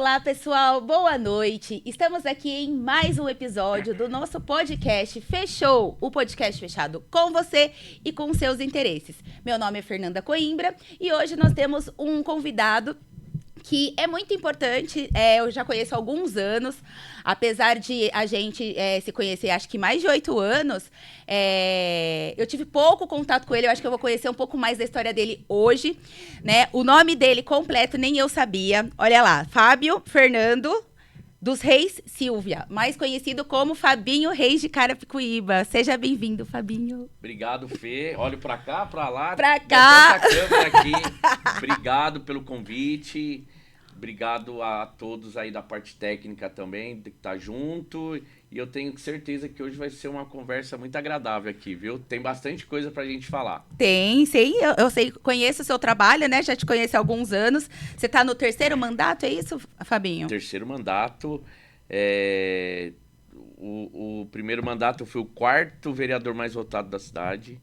Olá, pessoal, boa noite. Estamos aqui em mais um episódio do nosso podcast Fechou, o podcast fechado com você e com seus interesses. Meu nome é Fernanda Coimbra e hoje nós temos um convidado que é muito importante, eu já conheço há alguns anos, apesar de a gente se conhecer acho que mais de 8 anos, eu tive pouco contato com ele, eu acho que eu vou conhecer um pouco mais da história dele hoje, né? O nome dele completo nem eu sabia, olha lá, Fábio Fernando dos Reis Silvia, mais conhecido como Fabinho Reis de Carapicuíba. Seja bem-vindo, Fabinho. Obrigado, Fê. Olho pra cá, pra lá. Pra cá. Tanta câmera aqui. Obrigado pelo convite. Obrigado a todos aí da parte técnica também, que tá junto. E eu tenho certeza que hoje vai ser uma conversa muito agradável aqui, viu? Tem bastante coisa pra gente falar. Tem, sei, eu sei, conheço o seu trabalho, né? Já te conheço há alguns anos. Você tá no terceiro mandato, é isso, Fabinho? Terceiro mandato. O primeiro mandato eu fui o quarto vereador mais votado da cidade.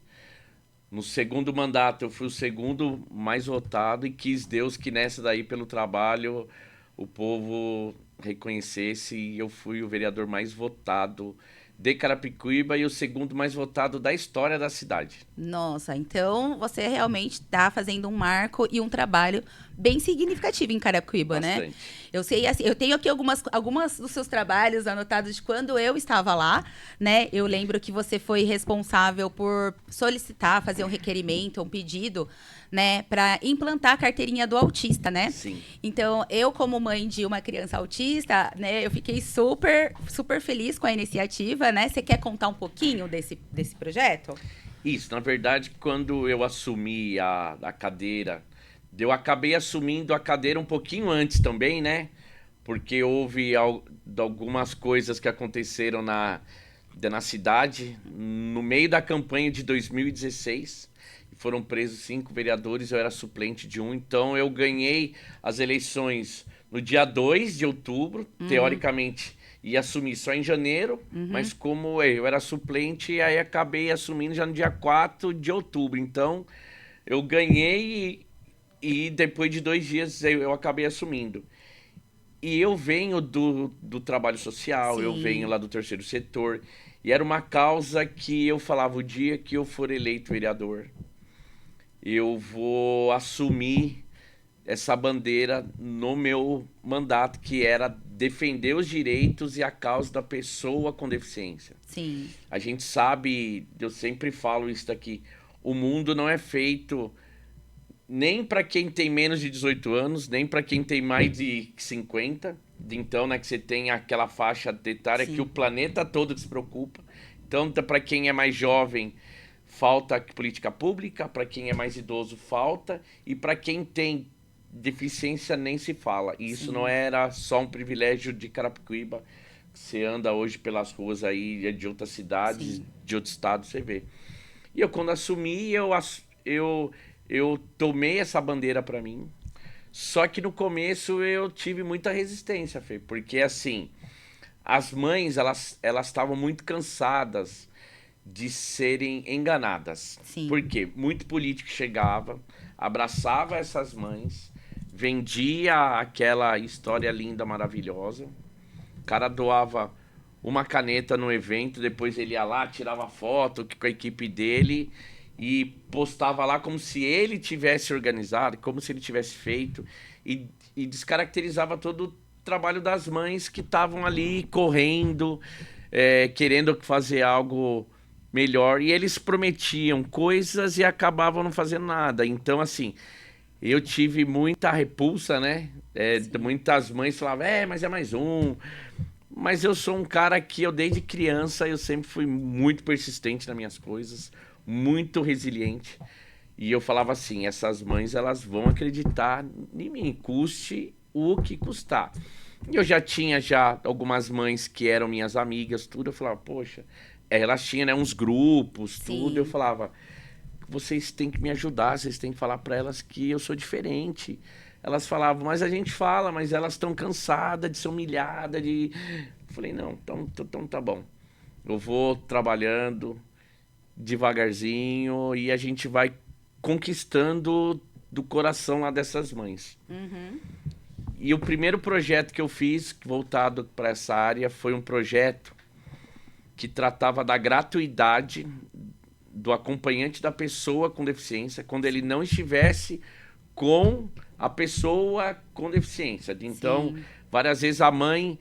No segundo mandato eu fui o segundo mais votado e quis Deus que nessa daí, pelo trabalho, o povo reconhecesse e eu fui o vereador mais votado de Carapicuíba e o segundo mais votado da história da cidade. Nossa, então você realmente está fazendo um marco e um trabalho bem significativo em Carapicuíba, né? Eu sei, assim, eu tenho aqui algumas dos seus trabalhos anotados de quando eu estava lá, né? Eu lembro que você foi responsável por solicitar, fazer um requerimento, um pedido, né, para implantar a carteirinha do autista, né? Sim. Então, eu como mãe de uma criança autista, né, eu fiquei super, super feliz com a iniciativa, né? Você quer contar um pouquinho desse projeto? Isso, na verdade, quando eu assumi a cadeira, eu acabei assumindo a cadeira um pouquinho antes também, né? Porque houve algumas coisas que aconteceram na cidade, no meio da campanha de 2016, foram presos 5 vereadores, eu era suplente de um, então eu ganhei as eleições no dia 2 de outubro, teoricamente ia assumir só em janeiro, mas como eu era suplente, aí acabei assumindo já no dia 4 de outubro, então eu ganhei e depois de 2 dias eu acabei assumindo. E eu venho do trabalho social, eu Sim. venho lá do terceiro setor, e era uma causa que eu falava, o dia que eu for eleito vereador, eu vou assumir essa bandeira no meu mandato, que era defender os direitos e a causa da pessoa com deficiência. Sim. A gente sabe, eu sempre falo isso daqui, o mundo não é feito nem para quem tem menos de 18 anos, nem para quem tem mais de 50. Então, né, que você tem aquela faixa etária que o planeta todo se preocupa. Então, para quem é mais jovem, falta política pública, para quem é mais idoso, falta, e para quem tem deficiência nem se fala. E isso não era só um privilégio de Carapicuíba. Você anda hoje pelas ruas aí de outras cidades, de outros estados, você vê. E eu, quando assumi, eu tomei essa bandeira para mim. Só que no começo eu tive muita resistência, Fê, porque assim, as mães, elas estavam muito cansadas de serem enganadas. Sim. Porque muito político chegava, abraçava essas mães, vendia aquela história linda, maravilhosa. O cara doava uma caneta no evento, depois ele ia lá, tirava foto com a equipe dele e postava lá como se ele tivesse organizado, como se ele tivesse feito e descaracterizava todo o trabalho das mães que estavam ali correndo, querendo fazer algo melhor, e eles prometiam coisas e acabavam não fazendo nada. Então, assim, eu tive muita repulsa, né? Muitas mães falavam, mas é mais um. Mas eu sou um cara que eu desde criança eu sempre fui muito persistente nas minhas coisas, muito resiliente. E eu falava assim, essas mães elas vão acreditar em mim, custe o que custar. E eu já tinha algumas mães que eram minhas amigas, tudo. Eu falava, poxa, elas tinham, né, uns grupos, tudo. Eu falava, vocês têm que me ajudar, vocês têm que falar para elas que eu sou diferente. Elas falavam, mas a gente fala, mas elas estão cansadas de ser humilhadas. Eu falei, não, então tá bom. Eu vou trabalhando devagarzinho e a gente vai conquistando do coração lá dessas mães. E o primeiro projeto que eu fiz, voltado para essa área, foi um projeto que tratava da gratuidade do acompanhante da pessoa com deficiência, quando ele não estivesse com a pessoa com deficiência. Então, várias vezes a mãe,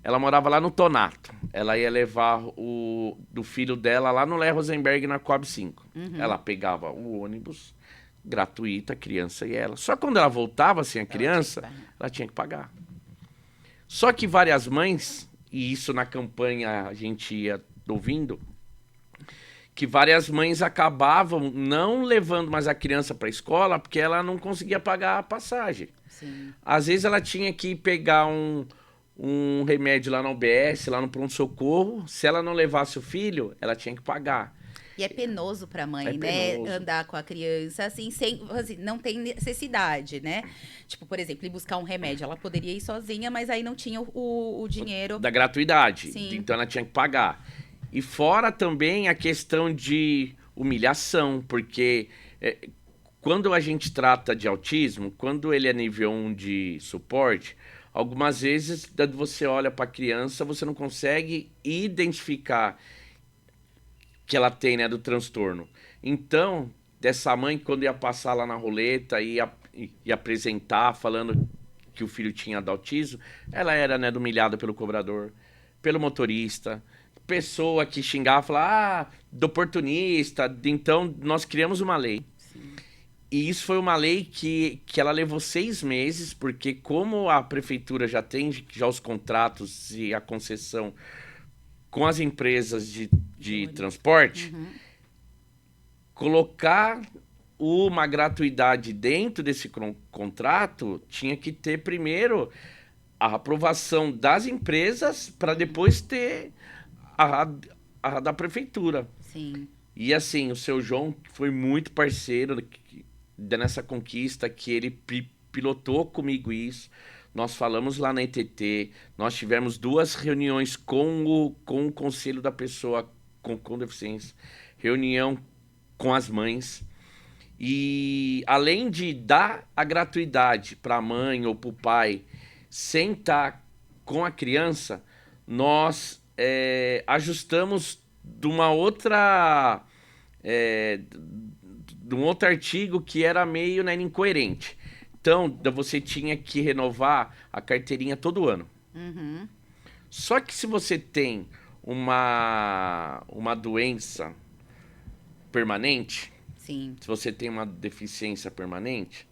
ela morava lá no Tonato. Ela ia levar do filho dela lá no Lé Rosenberg, na Coab 5. Ela pegava o ônibus, gratuito, a criança e ela. Só quando ela voltava sem a criança, ela tinha que pagar. Só que várias mães, e isso na campanha a gente ia ouvindo, que várias mães acabavam não levando mais a criança para a escola porque ela não conseguia pagar a passagem. Sim. Às vezes ela tinha que pegar um remédio lá na UBS, lá no pronto-socorro. Se ela não levasse o filho, ela tinha que pagar. E é penoso pra mãe, né? Andar com a criança, assim, não tem necessidade, né? Tipo, por exemplo, ir buscar um remédio. Ela poderia ir sozinha, mas aí não tinha o dinheiro. Da gratuidade. Sim. Então ela tinha que pagar. E fora também a questão de humilhação, porque quando a gente trata de autismo, quando ele é nível 1 de suporte, algumas vezes quando você olha para a criança, você não consegue identificar que ela tem, né, do transtorno. Então, dessa mãe, quando ia passar lá na roleta e ia apresentar, falando que o filho tinha autismo, ela era, né, humilhada pelo cobrador, pelo motorista, pessoa que xingava, falava, do oportunista. Então, nós criamos uma lei. Sim. E isso foi uma lei que ela levou 6 meses, porque como a prefeitura já tem já os contratos e a concessão com as empresas de transporte, colocar uma gratuidade dentro desse contrato tinha que ter primeiro a aprovação das empresas para depois ter a da prefeitura. Sim. E assim, o seu João foi muito parceiro nessa conquista, que ele pilotou comigo isso. Nós falamos lá na ETT, nós tivemos 2 reuniões com o conselho da pessoa com deficiência, reunião com as mães. E além de dar a gratuidade para a mãe ou para o pai sem estar com a criança, nós ajustamos de uma outra de um outro artigo que era meio, né, incoerente. Então, você tinha que renovar a carteirinha todo ano. Só que se você tem uma doença permanente, Sim. se você tem uma deficiência permanente,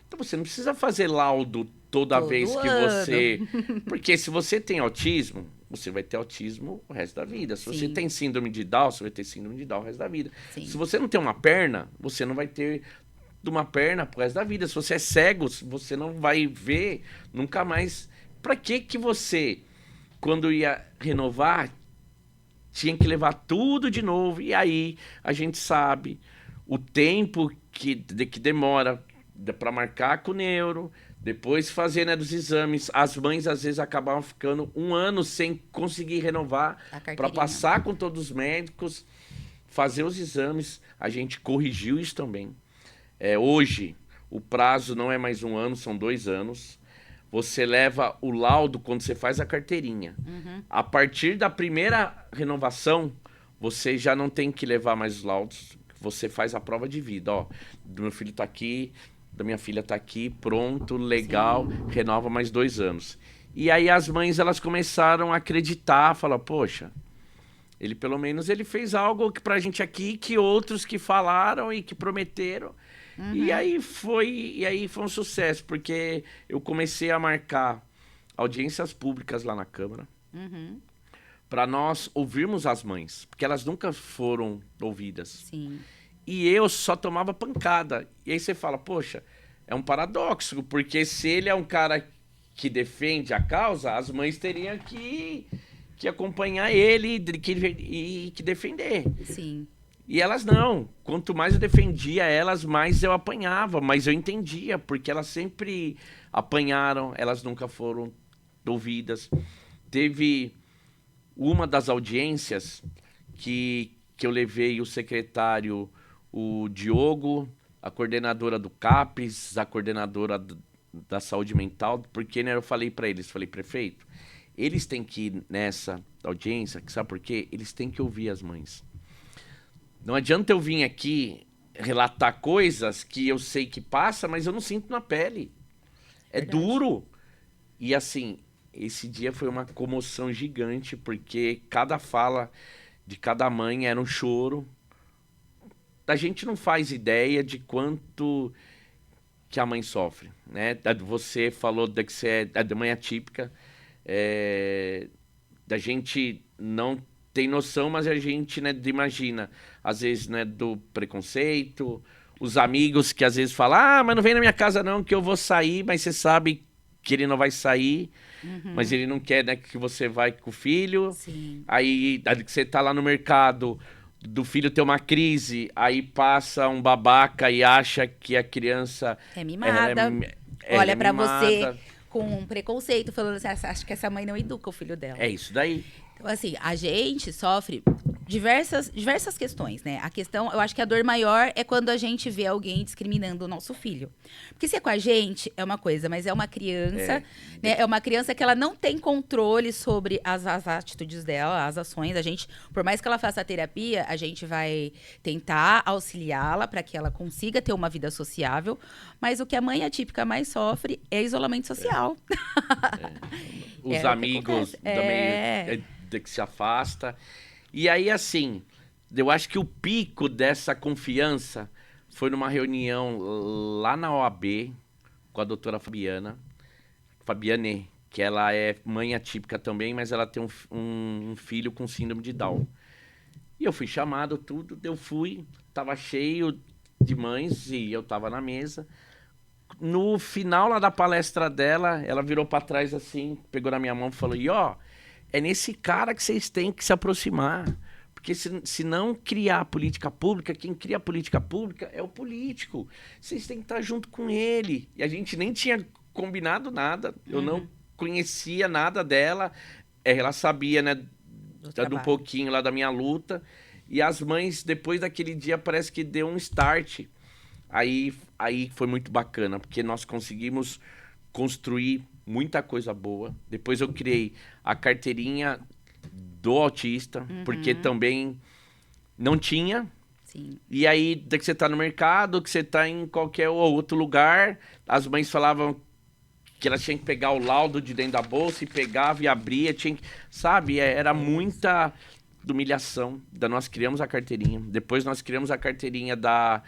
então você não precisa fazer laudo toda vez que você... Porque se você tem autismo, você vai ter autismo o resto da vida. Se você tem síndrome de Down, você vai ter síndrome de Down o resto da vida. Sim. Se você não tem uma perna, você não vai ter de uma perna pro resto da vida. Se você é cego, você não vai ver nunca mais. Pra que você, quando ia renovar, tinha que levar tudo de novo? E aí a gente sabe o tempo que demora para marcar com o neuro, depois fazer, né, dos exames. As mães às vezes acabavam ficando 1 ano sem conseguir renovar para passar com todos os médicos, fazer os exames. A gente corrigiu isso também. Hoje, o prazo não é mais 1 ano, são 2 anos. Você leva o laudo quando você faz a carteirinha. A partir da primeira renovação, você já não tem que levar mais os laudos. Você faz a prova de vida. Ó, do meu filho tá aqui, da minha filha tá aqui, pronto, legal, renova mais 2 anos. E aí as mães, elas começaram a acreditar, falar, poxa, ele pelo menos ele fez algo que pra gente aqui, que outros que falaram e que prometeram. E aí foi um sucesso, porque eu comecei a marcar audiências públicas lá na Câmara, para nós ouvirmos as mães, porque elas nunca foram ouvidas. Sim. E eu só tomava pancada. E aí você fala, poxa, é um paradoxo, porque se ele é um cara que defende a causa, as mães teriam que acompanhar ele e que defender. Sim. E elas não. Quanto mais eu defendia elas, mais eu apanhava. Mas eu entendia, porque elas sempre apanharam, elas nunca foram ouvidas. Teve uma das audiências que eu levei o secretário, o Diogo, a coordenadora do CAPES, a coordenadora da saúde mental, porque né, eu falei para eles, falei, prefeito, eles têm que ir nessa audiência, sabe por quê? Eles têm que ouvir as mães. Não adianta eu vir aqui relatar coisas que eu sei que passa, mas eu não sinto na pele. É Verdade. duro. E assim, esse dia foi uma comoção gigante, porque cada fala de cada mãe era um choro. A gente não faz ideia de quanto que a mãe sofre, né? Você falou que você é da mãe atípica, da gente não tem noção, mas a gente, né, imagina, às vezes, né, do preconceito, os amigos que às vezes falam, mas não vem na minha casa não, que eu vou sair, mas você sabe que ele não vai sair, mas ele não quer, né, que você vai com o filho. Sim. Aí que você tá lá no mercado, do filho ter uma crise, aí passa um babaca e acha que a criança É mimada. Olha pra você com um preconceito, falando assim, acho que essa mãe não educa o filho dela. É isso daí. Então, assim, a gente sofre diversas questões, né? A questão, eu acho que a dor maior é quando a gente vê alguém discriminando o nosso filho. Porque se é com a gente, é uma coisa, mas é uma criança, né? É uma criança que ela não tem controle sobre as atitudes dela, as ações. A gente, por mais que ela faça a terapia, a gente vai tentar auxiliá-la para que ela consiga ter uma vida sociável. Mas o que a mãe atípica mais sofre é isolamento social. Os amigos também que se afasta. E aí, assim, eu acho que o pico dessa confiança foi numa reunião lá na OAB com a doutora Fabiane, que ela é mãe atípica também, mas ela tem um filho com síndrome de Down. E eu fui chamado, tudo, eu fui, tava cheio de mães e eu tava na mesa. No final lá da palestra dela, ela virou pra trás assim, pegou na minha mão e falou, é nesse cara que vocês têm que se aproximar. Porque se não criar política pública, quem cria política pública é o político. Vocês têm que estar junto com ele. E a gente nem tinha combinado nada. Eu não conhecia nada dela. Ela sabia, né, de um pouquinho lá da minha luta. E as mães, depois daquele dia, parece que deu um start. Aí foi muito bacana, porque nós conseguimos construir muita coisa boa. Depois eu criei a carteirinha do autista, porque também não tinha. Sim. E aí, que você tá no mercado, que você tá em qualquer outro lugar, as mães falavam que elas tinham que pegar o laudo de dentro da bolsa e pegava e abria, sabe? Era muita humilhação. Nós criamos a carteirinha. Depois nós criamos a carteirinha da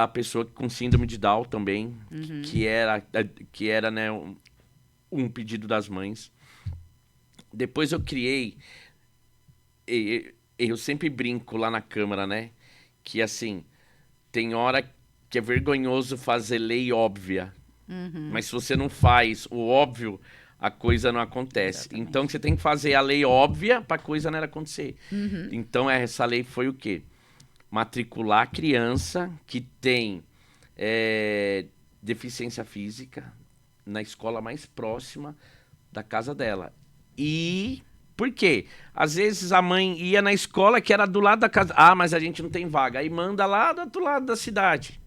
pessoa com síndrome de Down também, que era né, um pedido das mães. Depois eu criei, eu sempre brinco lá na Câmara, né, que assim, tem hora que é vergonhoso fazer lei óbvia, mas se você não faz o óbvio, a coisa não acontece. Exatamente. Então você tem que fazer a lei óbvia para a coisa não acontecer. Então essa lei foi o quê? Matricular a criança que tem deficiência física na escola mais próxima da casa dela. E por quê? Às vezes a mãe ia na escola que era do lado da casa. Mas a gente não tem vaga. Aí manda lá do outro lado da cidade.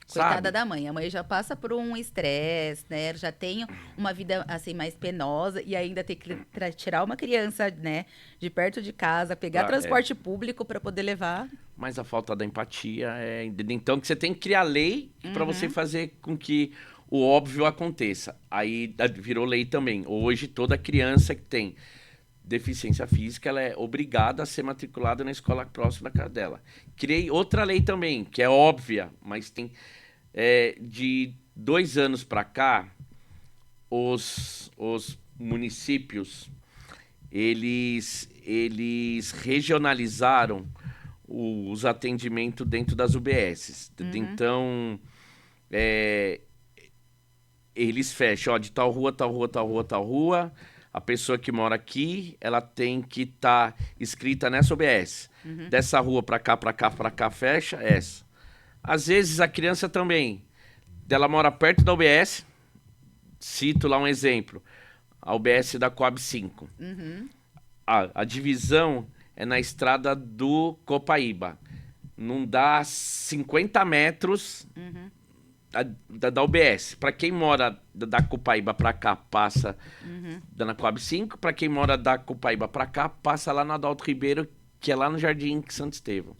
Coitada sabe? da mãe. A mãe já passa por um estresse, né? Já tem uma vida, assim, mais penosa. E ainda tem que tirar uma criança, né? De perto de casa, pegar transporte público para poder levar. Mas a falta da empatia é... Então, que você tem que criar lei para você fazer com que o óbvio aconteça. Aí virou lei também. Hoje, toda criança que tem deficiência física, ela é obrigada a ser matriculada na escola próxima da casa dela. Criei outra lei também, que é óbvia, mas tem... de 2 anos para cá, os municípios, eles regionalizaram os atendimentos dentro das UBSs. Então, eles fecham, de tal rua, tal rua, tal rua, tal rua. A pessoa que mora aqui, ela tem que estar inscrita nessa UBS. Dessa rua para cá, para cá, para cá, fecha essa. Às vezes a criança também, ela mora perto da UBS, cito lá um exemplo, a UBS da Coab 5. A divisão é na estrada do Copaíba. Não dá 50 metros da UBS. Para quem mora da Copaíba para cá, passa da Coab 5. Para quem mora da Copaíba para cá, passa lá na Adalto Ribeiro, que é lá no Jardim Santo Estevão.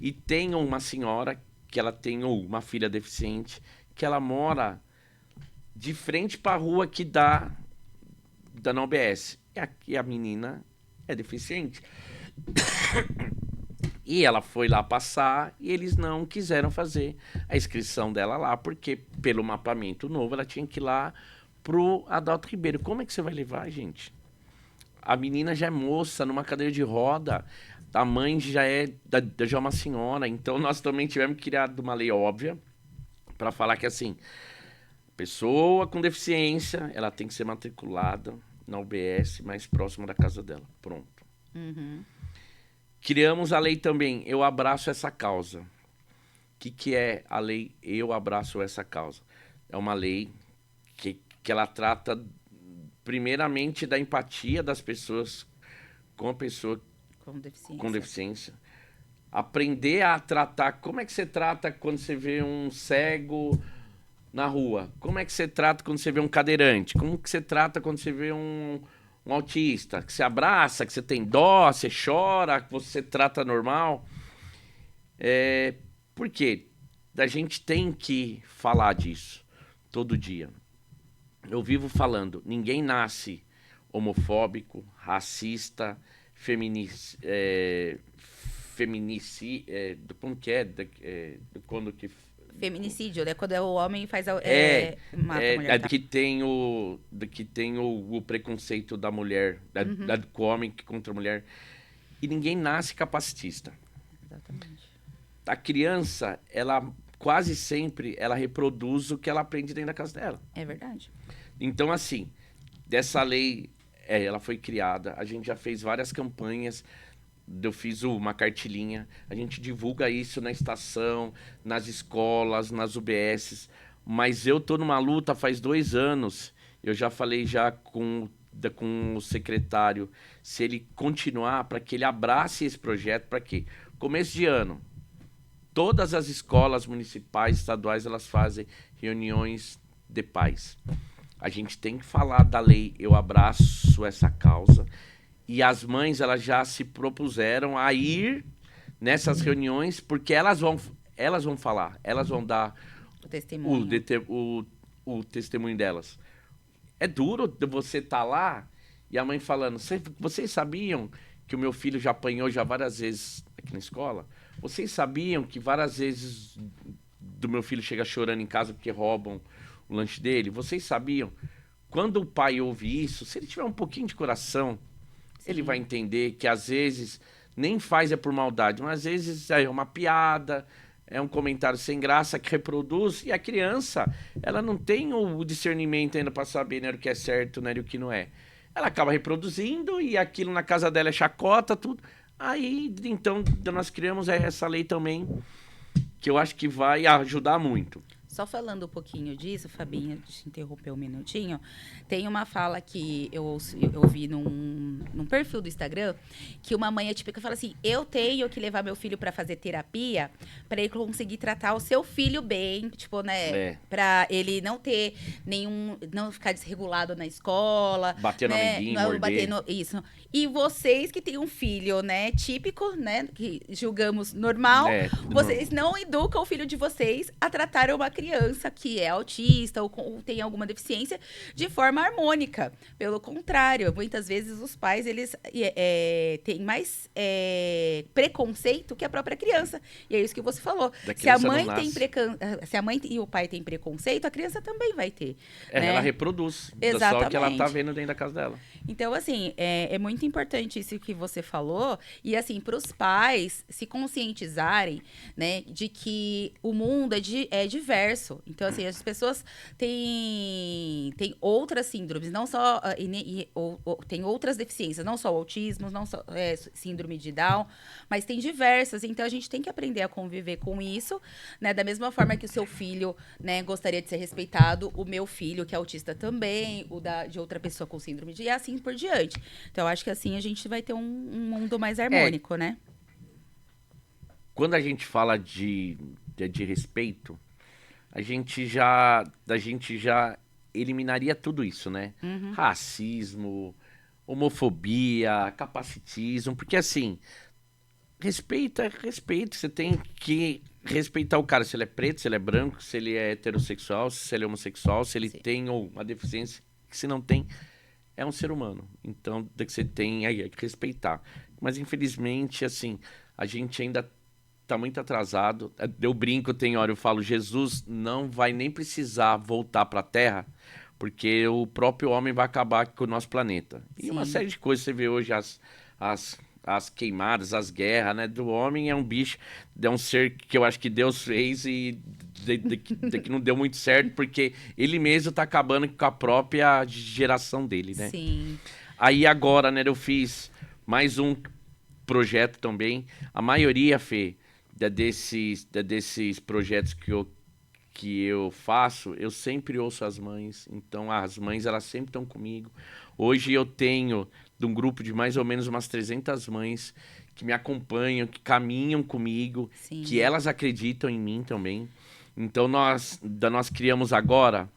E tem uma senhora que ela tem uma filha deficiente, que ela mora de frente para a rua que dá na UBS. E a menina é deficiente. E ela foi lá passar e eles não quiseram fazer a inscrição dela lá, porque pelo mapeamento novo ela tinha que ir lá pro Adalto Ribeiro. Como é que você vai levar, gente? A menina já é moça, numa cadeira de roda, a mãe já é uma senhora, então nós também tivemos que criar uma lei óbvia para falar que assim, pessoa com deficiência, ela tem que ser matriculada na UBS mais próxima da casa dela. Pronto. Criamos a lei também, Eu Abraço Essa Causa. O que é a lei Eu Abraço Essa Causa? É uma lei que ela trata primeiramente da empatia das pessoas com a pessoa com deficiência. Aprender a tratar, como é que você trata quando você vê um cego na rua? Como é que você trata quando você vê um cadeirante? Como que você trata quando você vê um autista? Que você abraça, que você tem dó, você chora, que você trata normal. Por quê? A gente tem que falar disso todo dia. Eu vivo falando, ninguém nasce homofóbico, racista, como que é? Quando que... Feminicídio, né? Quando o homem faz mata a mulher. Que tem o preconceito da mulher, do homem contra a mulher. E ninguém nasce capacitista. Exatamente. A criança, ela quase sempre ela reproduz o que ela aprende dentro da casa dela. É verdade. Então, assim, dessa lei, ela foi criada, a gente já fez várias campanhas. Eu fiz uma cartilinha, a gente divulga isso na estação, nas escolas, nas UBSs, mas eu tô numa luta faz 2 anos, eu já falei já com o secretário, se ele continuar, para que ele abrace esse projeto, para que, começo de ano, todas as escolas municipais, estaduais, elas fazem reuniões de pais. A gente tem que falar da lei Eu Abraço Essa Causa. E as mães, elas já se propuseram a ir nessas reuniões, porque elas vão falar, elas vão dar o testemunho, o testemunho delas. É duro você estar lá e a mãe falando, vocês sabiam que o meu filho já apanhou já várias vezes aqui na escola? Vocês sabiam que várias vezes do meu filho chega chorando em casa porque roubam o lanche dele? Vocês sabiam? Quando o pai ouve isso, se ele tiver um pouquinho de coração, ele vai entender que às vezes nem faz por maldade, mas às vezes é uma piada, é um comentário sem graça que reproduz, e a criança, ela não tem o discernimento ainda para saber, né, o que é certo, né, o que não é. Ela acaba reproduzindo e aquilo na casa dela é chacota, tudo. Aí, então, nós criamos essa lei também, que eu acho que vai ajudar muito. Só falando um pouquinho disso, Fabinho, te interromper um minutinho, tem uma fala que eu vi num perfil do Instagram, que uma mãe atípica fala assim, eu tenho que levar meu filho para fazer terapia para ele conseguir tratar o seu filho bem, tipo, né, para ele não ter não ficar desregulado na escola. Bater no amiguinho, morder. Isso. E vocês que têm um filho, né, típico, né, que julgamos normal, vocês não educam o filho de vocês a tratar uma criança que é autista ou tem alguma deficiência de forma harmônica. Pelo contrário, muitas vezes os pais, eles têm mais preconceito que a própria criança. E é isso que você falou. Se a mãe e o pai têm preconceito, a criança também vai ter. Né? Ela reproduz. Exatamente. Só que ela tá vendo dentro da casa dela. Então, assim, é muito importante isso que você falou. E, assim, para os pais se conscientizarem, né, de que o mundo é diverso. Então, assim, as pessoas têm outras síndromes, não só... tem outras deficiências, não só o autismo, não só síndrome de Down, mas tem diversas. Então, a gente tem que aprender a conviver com isso, né? Da mesma forma que o seu filho, né, gostaria de ser respeitado, o meu filho, que é autista também, de outra pessoa com síndrome de... E assim por diante. Então, eu acho que assim a gente vai ter um mundo mais harmônico, né? Quando a gente fala de respeito, a gente já eliminaria tudo isso, né? Racismo, homofobia, capacitismo, porque assim, respeita, respeita. Você tem que respeitar o cara, se ele é preto, se ele é branco, se ele é heterossexual, se ele é homossexual, se ele Sim. tem ou uma deficiência, que se não tem, é um ser humano. Então, tem que você tem aí é que respeitar. Mas infelizmente, assim, a gente ainda tá muito atrasado. Eu brinco, tem hora eu falo, Jesus não vai nem precisar voltar para a Terra, porque o próprio homem vai acabar com o nosso planeta. E uma Sim. série de coisas, você vê hoje as queimadas, as guerras, né? Do homem é um bicho, é um ser que eu acho que Deus fez e que não deu muito certo, porque ele mesmo tá acabando com a própria geração dele, né? Sim. Aí agora, né, eu fiz mais um projeto também. A maioria, Fê, desses projetos que eu faço, eu sempre ouço as mães. Então, as mães, elas sempre estão comigo. Hoje eu tenho de um grupo de mais ou menos umas 300 mães que me acompanham, que caminham comigo, que Sim. elas acreditam em mim também. Então, nós criamos agora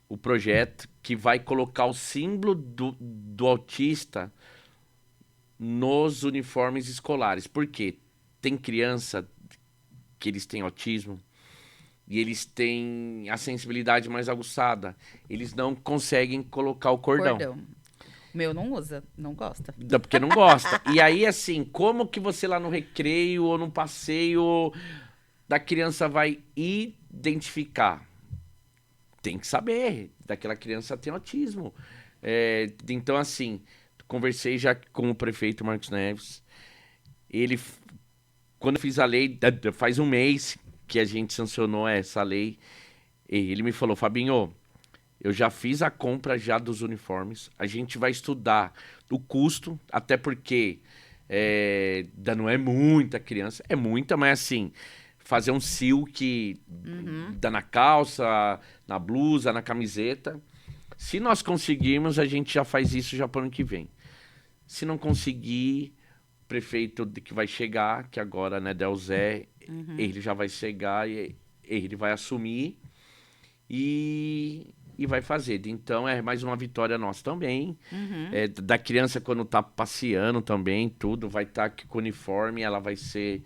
o projeto que vai colocar o símbolo do autista nos uniformes escolares. Por quê? Tem criança que eles têm autismo e eles têm a sensibilidade mais aguçada. Eles não conseguem colocar o cordão. Cordão. O meu não usa, não gosta. Porque não gosta. E aí, assim, como que você lá no recreio ou num passeio da criança vai identificar? Tem que saber. Daquela criança tem autismo. Então, assim, conversei já com o prefeito Marcos Neves. Ele, quando eu fiz a lei, faz um mês que a gente sancionou essa lei, e ele me falou, Fabinho, eu já fiz a compra já dos uniformes, a gente vai estudar o custo, até porque não é muita criança, é muita, mas assim, fazer um silk dá na calça, na blusa, na camiseta. Se nós conseguirmos, a gente já faz isso já para o ano que vem. Se não conseguir, o prefeito que vai chegar, que agora, né, Del Zé, ele já vai chegar e ele vai assumir e vai fazer. Então é mais uma vitória nossa também. Da criança quando tá passeando também, tudo, vai estar com o uniforme, ela vai ser.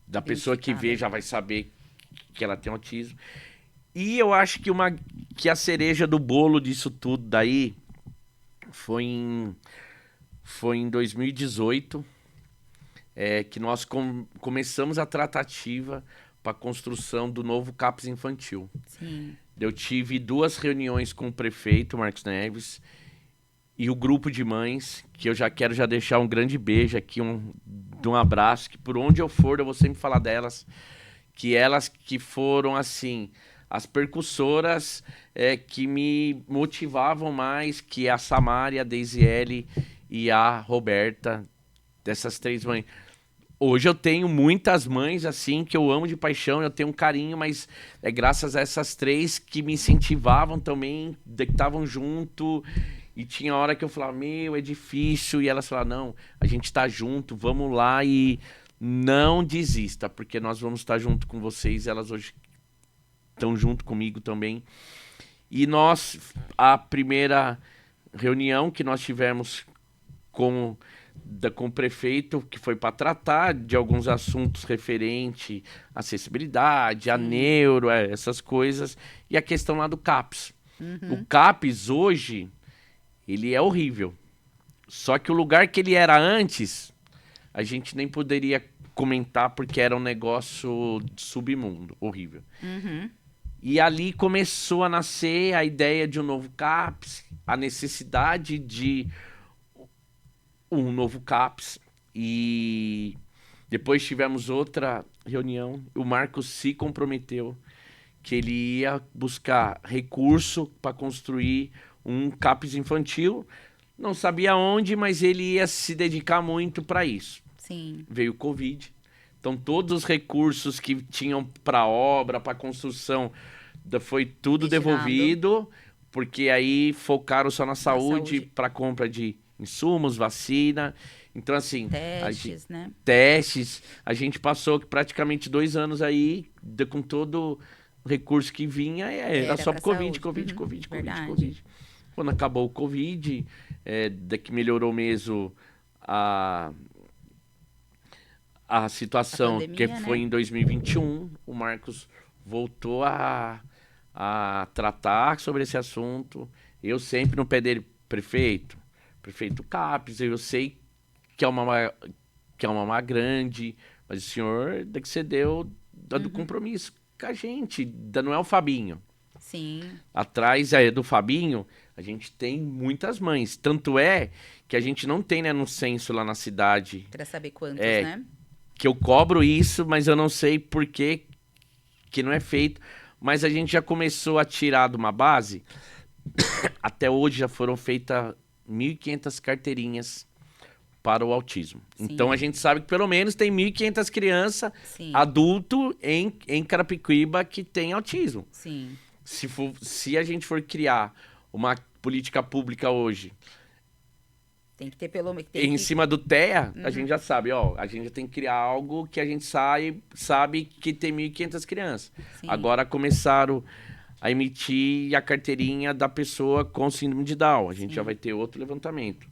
Da pessoa que vê Identificada. já vai saber que ela tem autismo. E eu acho que a cereja do bolo disso tudo daí foi em 2018, que nós começamos a tratativa para a construção do novo CAPS infantil. Sim. Eu tive 2 reuniões com o prefeito Marcos Neves e o grupo de mães, que eu já quero já deixar um grande beijo aqui, um abraço, que por onde eu for eu vou sempre falar delas, que elas que foram assim as percussoras que me motivavam mais, que é a Samária, a Deisiele e a Roberta, dessas 3 mães. Hoje eu tenho muitas mães assim que eu amo de paixão, eu tenho um carinho, mas é graças a essas 3 que me incentivavam também, que estavam junto. E tinha hora que eu falava, meu, é difícil. E elas falavam, não, a gente tá junto, vamos lá e não desista, porque nós vamos estar junto com vocês. Elas hoje estão junto comigo também. E a primeira reunião que nós tivemos com o prefeito, que foi para tratar de alguns assuntos referente à acessibilidade, à neuro, essas coisas, e a questão lá do CAPS. O CAPS hoje, ele é horrível. Só que o lugar que ele era antes, a gente nem poderia comentar porque era um negócio submundo, horrível. E ali começou a nascer a ideia de um novo CAPS, a necessidade de um novo CAPS. E depois tivemos outra reunião. O Marcos se comprometeu que ele ia buscar recurso para construir um CAPS infantil. Não sabia onde, mas ele ia se dedicar muito para isso. Sim. Veio o Covid. Então, todos os recursos que tinham para obra, para construção, foi tudo Destinado. devolvido, porque aí focaram só na saúde, saúde. para compra de insumos, vacina. Então, assim, Testes, né? testes. A gente passou praticamente 2 anos aí com todo recurso que vinha era só pra pro Covid, saúde. Covid, Covid, Covid, Verdade. Covid. Quando acabou o Covid, que melhorou mesmo a situação, A que pandemia, foi né? em 2021, o Marcos voltou a tratar sobre esse assunto. Eu sempre no pé dele, prefeito Capes, eu sei que é uma má grande, mas o senhor que cedeu do compromisso com a gente, não é o Fabinho. Sim, Atrás do Fabinho, a gente tem muitas mães. Tanto é que a gente não tem, né, no censo lá na cidade, pra saber quantos, né? que eu cobro isso, mas eu não sei por que não é feito. Mas a gente já começou a tirar de uma base. Até hoje já foram feitas 1.500 carteirinhas para o autismo. Então a Sim, gente sabe que pelo menos tem 1.500 crianças, sim, adulto em Carapicuíba que tem autismo. sim. Se a gente for criar uma política pública hoje Tem que ter pelo menos. Tem em que. cima do TEA, a Uhum, gente já sabe, ó, a gente já tem que criar algo que a gente sabe que tem 1.500 crianças. sim. Agora começaram a emitir a carteirinha da pessoa com síndrome de Down. A gente já Sim. vai ter outro levantamento.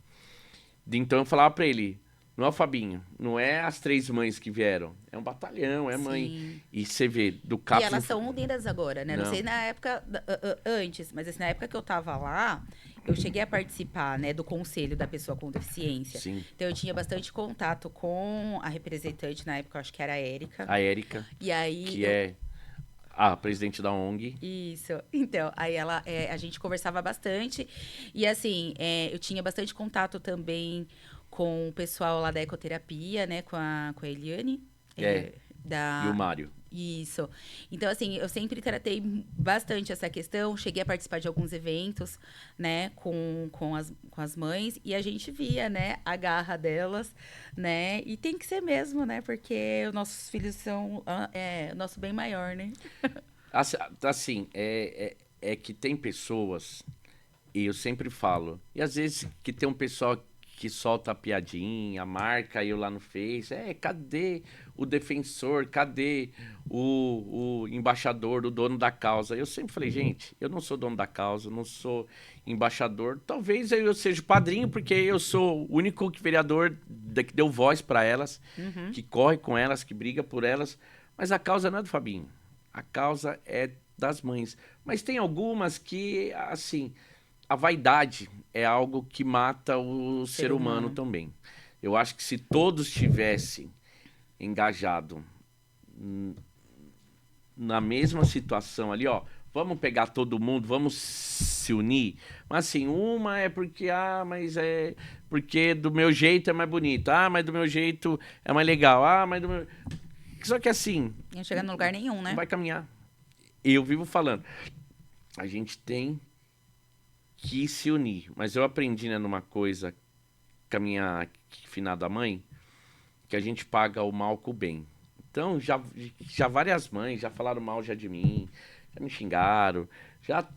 Então eu falava pra ele, não é o Fabinho, não é as 3 mães que vieram, é um batalhão, é mãe. Sim. E você vê, do E CAPS... elas são unidas agora, né? Não sei Não, na época antes, mas assim, na época que eu tava lá, eu cheguei a participar, né, do conselho da pessoa com deficiência. sim. Então eu tinha bastante contato com a representante na época, eu acho que era a Érica. A Érica, E aí que é a presidente da ONG. Isso. Então, aí a gente conversava bastante. E assim, eu tinha bastante contato também com o pessoal lá da ecoterapia, né? Com a Eliane. E o Mário. Isso. Então, assim, eu sempre tratei bastante essa questão. Cheguei a participar de alguns eventos, né, com as mães. E a gente via, né, a garra delas, né? E tem que ser mesmo, né? Porque os nossos filhos são o nosso bem maior, né? Assim, é que tem pessoas, e eu sempre falo, e às vezes que tem um pessoal que solta a piadinha, marca eu lá no Face, cadê o defensor, cadê o embaixador, o dono da causa? Eu sempre falei, gente, eu não sou dono da causa, eu não sou embaixador, talvez eu seja o padrinho, porque eu sou o único vereador que deu voz para elas, Uhum. que corre com elas, que briga por elas, mas a causa não é do Fabinho. A causa é das mães. Mas tem algumas que, assim, a vaidade é algo que mata o ser humano também. Eu acho que se todos tivessem engajado na mesma situação ali, ó, vamos pegar todo mundo, vamos se unir. Mas assim, uma é porque, mas é porque do meu jeito é mais bonito. Mas do meu jeito é mais legal. Mas do meu... Só que assim, Não chegar no lugar nenhum, não né? vai caminhar. Eu vivo falando, a gente tem que se unir. Mas eu aprendi, né, numa coisa com a minha finada mãe, que a gente paga o mal com o bem. Então, já várias mães já falaram mal já de mim, já me xingaram, já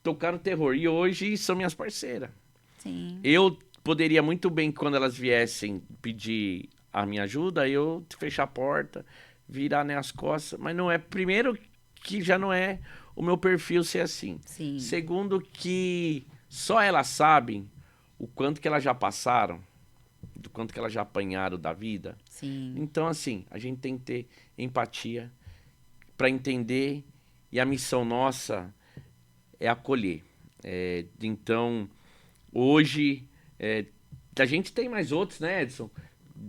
tocaram terror. E hoje são minhas parceiras. Sim. Eu poderia muito bem, quando elas viessem pedir a minha ajuda, eu fechar a porta, virar, né, as costas. Mas não é. Primeiro, que já não é o meu perfil ser assim. Sim. Segundo, que só elas sabem o quanto que elas já passaram, do quanto que elas já apanharam da vida. Sim. Então, assim, a gente tem que ter empatia para entender, e a missão nossa é acolher. Então, hoje, a gente tem mais outros, né, Edson?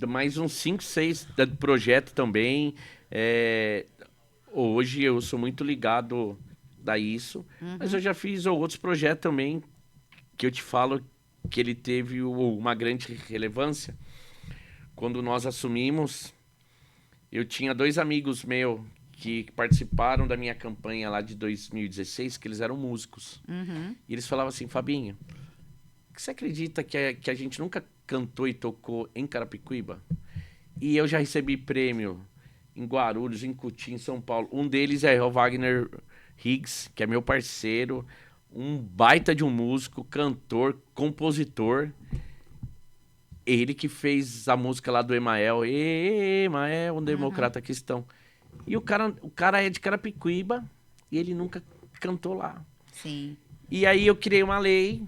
Mais uns 5, 6 projetos também. Hoje eu sou muito ligado a isso, mas eu já fiz outros projetos também que eu te falo que ele teve uma grande relevância. Quando nós assumimos, eu tinha 2 amigos meus que participaram da minha campanha lá de 2016, que eles eram músicos. E eles falavam assim, Fabinho, você acredita que a gente nunca cantou e tocou em Carapicuíba? E eu já recebi prêmio em Guarulhos, em Cotia, em São Paulo. Um deles é o Wagner Higgs, que é meu parceiro, um baita de um músico, cantor, compositor. Ele que fez a música lá do Emael. Emael, um democrata cristão. E o cara é de Carapicuíba, e ele nunca cantou lá. Sim. E aí eu criei uma lei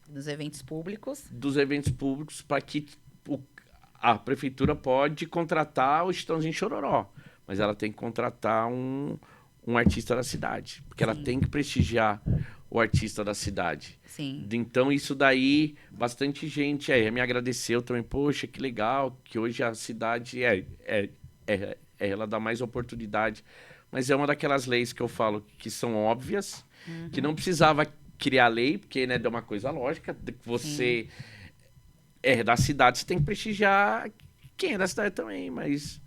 Dos eventos públicos. dos eventos públicos para que a prefeitura pode contratar o Chitãozinho Chororó, mas ela tem que contratar um artista da cidade, porque ela Sim. tem que prestigiar o artista da cidade. Sim. Então, isso daí, bastante gente me agradeceu também. Poxa, que legal que hoje a cidade ela dá mais oportunidade. Mas é uma daquelas leis que eu falo que são óbvias, que não precisava criar lei, porque né, é uma coisa lógica. Você é da cidade, você tem que prestigiar quem é da cidade também, mas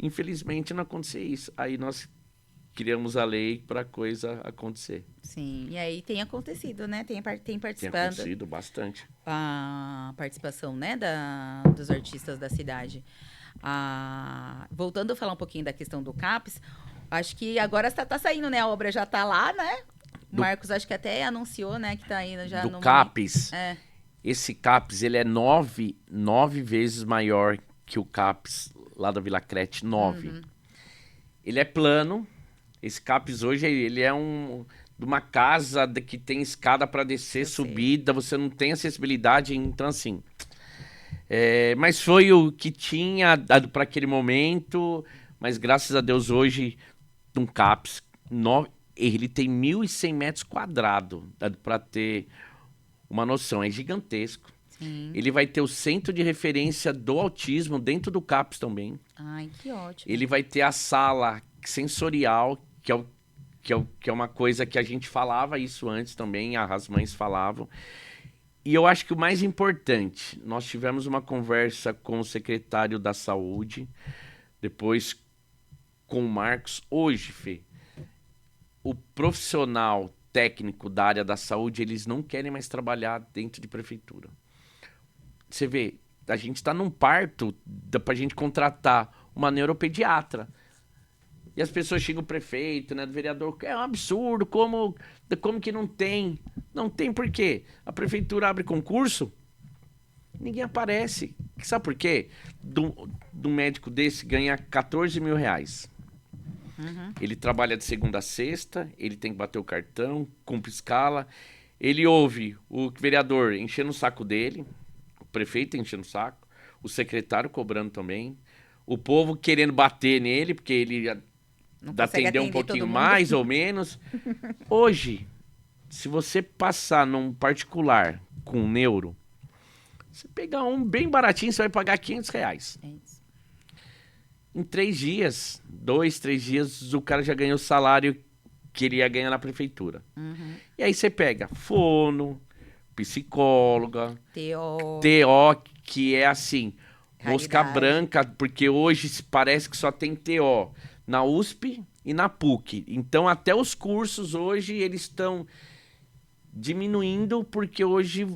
infelizmente não aconteceu isso. Aí nós criamos a lei para a coisa acontecer. Sim. E aí tem acontecido, né? Tem Tem participado. acontecido bastante. A participação, né, dos artistas da cidade. Voltando a falar um pouquinho da questão do CAPES, acho que agora tá saindo, né? A obra já tá lá, né? O Marcos acho que até anunciou, né, que tá indo já Do CAPES, É. esse CAPES, ele é nove vezes maior que o CAPES lá da Vila Crete, 9. Ele é plano. Esse CAPES hoje, ele é de uma casa que tem escada para descer, Eu sei. subida, você não tem acessibilidade, então assim... mas foi o que tinha dado para aquele momento, mas graças a Deus hoje, um CAPES, ele tem 1.100 metros quadrados, dado para ter uma noção, é gigantesco. Sim. Ele vai ter o centro de referência do autismo dentro do CAPES também. Ai, que ótimo. Ele vai ter a sala sensorial, que é uma coisa que a gente falava isso antes também, as mães falavam. E eu acho que o mais importante, nós tivemos uma conversa com o secretário da Saúde, depois com o Marcos. Hoje, Fê, o profissional técnico da área da saúde, eles não querem mais trabalhar dentro de prefeitura. Você vê, a gente está num parto, dá pra gente contratar uma neuropediatra. E as pessoas chegam o prefeito, né, do vereador, é um absurdo, como que não tem? Não tem por quê? A prefeitura abre concurso, ninguém aparece. Sabe por quê? Do médico desse ganha 14 mil reais. Ele trabalha de segunda a sexta, ele tem que bater o cartão, cumpre escala. Ele ouve o vereador enchendo o saco dele, o prefeito enchendo o saco, o secretário cobrando também, o povo querendo bater nele, porque ele atender um pouquinho mais ou menos. Hoje, se você passar num particular com um neuro, você pegar um bem baratinho, você vai pagar 500 reais. É isso. Em 3 dias, 2, 3 dias, o cara já ganhou o salário que ele ia ganhar na prefeitura. E aí você pega fono, psicóloga, TO, que é assim, mosca branca, porque hoje parece que só tem TO na USP e na PUC. Então até os cursos hoje eles estão diminuindo porque hoje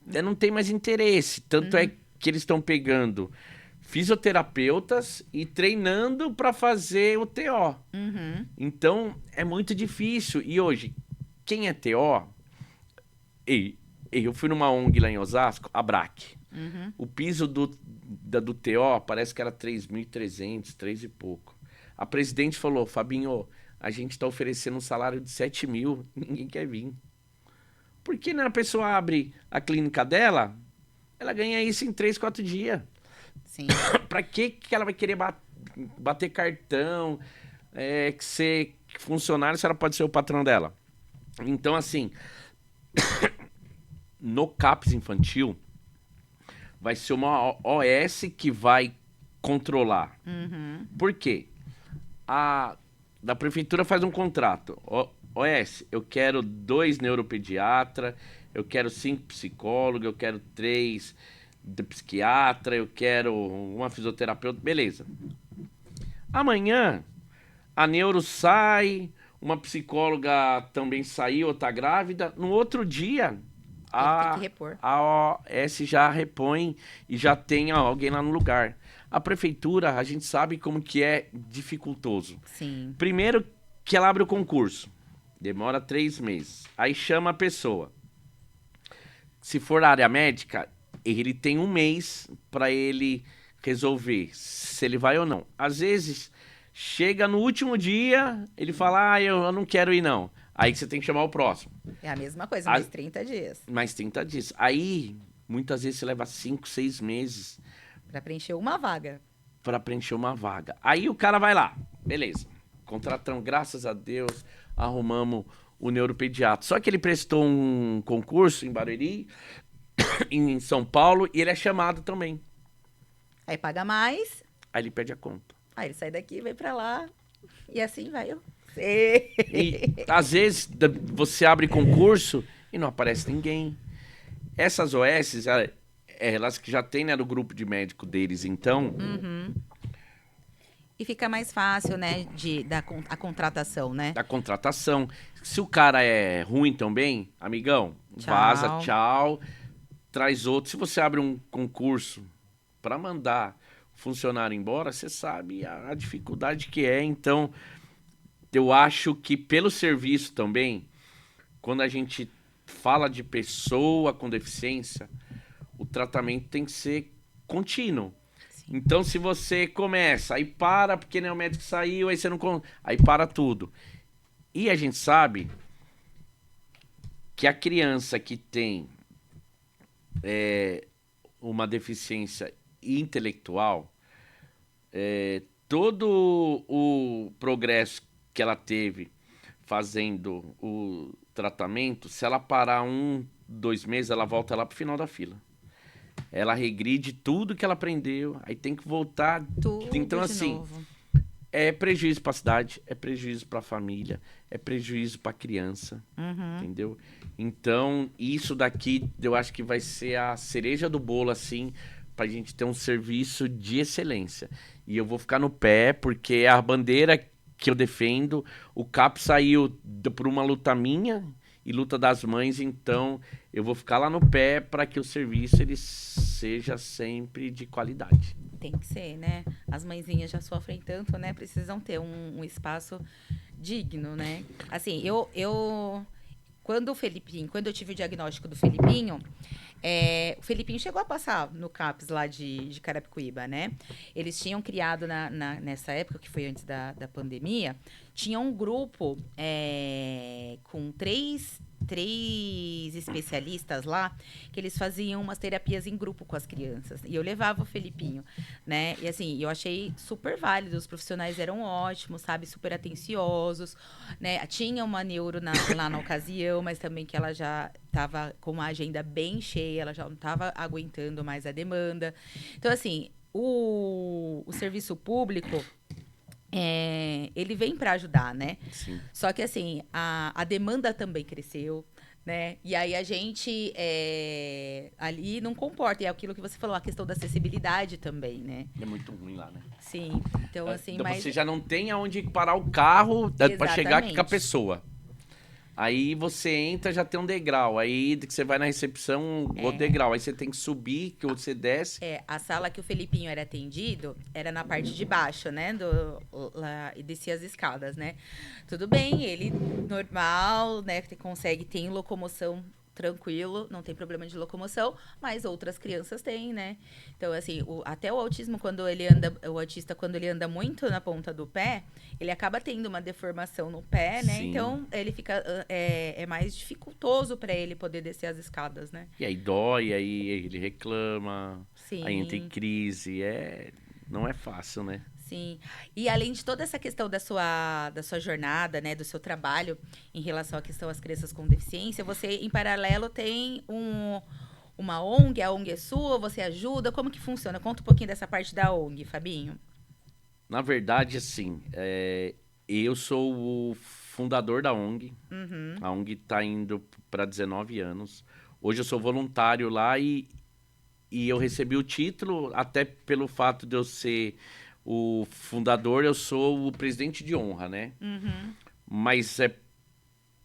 não tem mais interesse. Tanto é que eles estão pegando fisioterapeutas e treinando para fazer o TO. Então é muito difícil. E hoje, quem é TO... Eu fui numa ONG lá em Osasco, a BRAC. O piso do TO parece que era 3.300, 3 e pouco. A presidente falou, Fabinho, a gente está oferecendo um salário de 7 mil, ninguém quer vir. Por que a pessoa abre a clínica dela, ela ganha isso em 3, 4 dias? Sim. Pra que ela vai querer bater cartão, que ser funcionário, se ela pode ser o patrão dela? Então, assim, no CAPES infantil, vai ser uma OS que vai controlar. Por quê? Da prefeitura faz um contrato. OS, eu quero 2 neuropediatras, eu quero 5 psicólogos, eu quero 3 de psiquiatra, eu quero uma fisioterapeuta, beleza. Amanhã, a neuro sai, uma psicóloga também saiu, ou tá grávida. No outro dia, tem que repor. a OS já repõe e já tem alguém lá no lugar. A prefeitura, a gente sabe como que é dificultoso. Sim. Primeiro que ela abre o concurso, demora 3 meses. Aí chama a pessoa. Se for na área médica, ele tem 1 mês para ele resolver se ele vai ou não. Às vezes, Chega no último dia, ele fala, eu não quero ir não. Aí você tem que chamar o próximo. É a mesma coisa, mais 30 dias. Mais 30 dias. Aí, muitas vezes você leva 5, 6 meses. Pra preencher uma vaga. Pra preencher uma vaga. Aí o cara vai lá, beleza. Contratamos, graças a Deus, arrumamos o neuropediatra. Só que ele prestou um concurso em Barueri, em São Paulo, e ele é chamado também. Aí paga mais. Aí ele pede a conta. Aí ele sai daqui, vem pra lá. E assim vai eu. E às vezes você abre concurso e não aparece ninguém. Essas OS, elas que já tem, né, no grupo de médico deles, então... E fica mais fácil, né, a contratação, né? Da contratação. Se o cara é ruim também, amigão, Tchau. vaza, tchau, traz outro. Se você abre um concurso para mandar o funcionário embora, você sabe a dificuldade que é. Então, eu acho que pelo serviço também, quando a gente fala de pessoa com deficiência, o tratamento tem que ser contínuo. Então, se você começa, aí para, porque né, o médico saiu, aí você não... Aí para tudo. E a gente sabe que a criança que tem uma deficiência intelectual, todo o progresso que ela teve fazendo o tratamento, se ela parar 1, 2 meses, ela volta lá pro final da fila. Ela regride tudo que ela aprendeu, aí tem que voltar. Tudo então, de assim, novo. é prejuízo para a cidade, é prejuízo para a família, é prejuízo para a criança, entendeu? Então, isso daqui eu acho que vai ser a cereja do bolo, assim, para a gente ter um serviço de excelência. E eu vou ficar no pé, porque é a bandeira que eu defendo. O CAP saiu por uma luta minha e luta das mães, então eu vou ficar lá no pé para que o serviço ele seja sempre de qualidade. Tem que ser, né? As mãezinhas já sofrem tanto, né? Precisam ter um espaço digno, né? Assim, quando eu tive o diagnóstico do Felipinho, o Felipinho chegou a passar no CAPS lá de Carapicuíba, né? Eles tinham criado nessa época, que foi antes da pandemia, tinha um grupo com três especialistas lá, que eles faziam umas terapias em grupo com as crianças. E eu levava o Felipinho, né? E assim, eu achei super válido, os profissionais eram ótimos, sabe? Super atenciosos, né? Tinha uma neuro lá na ocasião, mas também que ela já estava com uma agenda bem cheia, ela já não estava aguentando mais a demanda. Então, assim, o serviço público... ele vem para ajudar, né? Sim. Só que, assim, a demanda também cresceu, né? E aí a gente ali não comporta. E é aquilo que você falou, a questão da acessibilidade também, né? É muito ruim lá, né? Sim. Então, assim, Então mas... você já não tem aonde parar o carro para chegar aqui com a pessoa. Aí você entra, já tem um degrau. Aí que você vai na recepção, outro degrau. Aí você tem que subir, que você desce. A sala que o Felipinho era atendido era na parte de baixo, né? Lá, e descia as escadas, né? Tudo bem, ele normal, né? Tem locomoção tranquilo, não tem problema de locomoção, mas outras crianças têm, né? Então, assim, até o autismo, o autista, quando ele anda muito na ponta do pé, ele acaba tendo uma deformação no pé, né? Sim. Então, ele fica, é mais dificultoso para ele poder descer as escadas, né? E aí dói, aí ele reclama, Sim. aí entra em crise. Não é fácil, né? Sim. E além de toda essa questão da sua jornada, né, do seu trabalho em relação à questão das crianças com deficiência, você, em paralelo, tem uma ONG, a ONG é sua, você ajuda, como que funciona? Conta um pouquinho dessa parte da ONG, Fabinho. Na verdade, assim, eu sou o fundador da ONG. A ONG está indo para 19 anos. Hoje eu sou voluntário lá e eu recebi o título, até pelo fato de eu ser o fundador, eu sou o presidente de honra, né? Mas é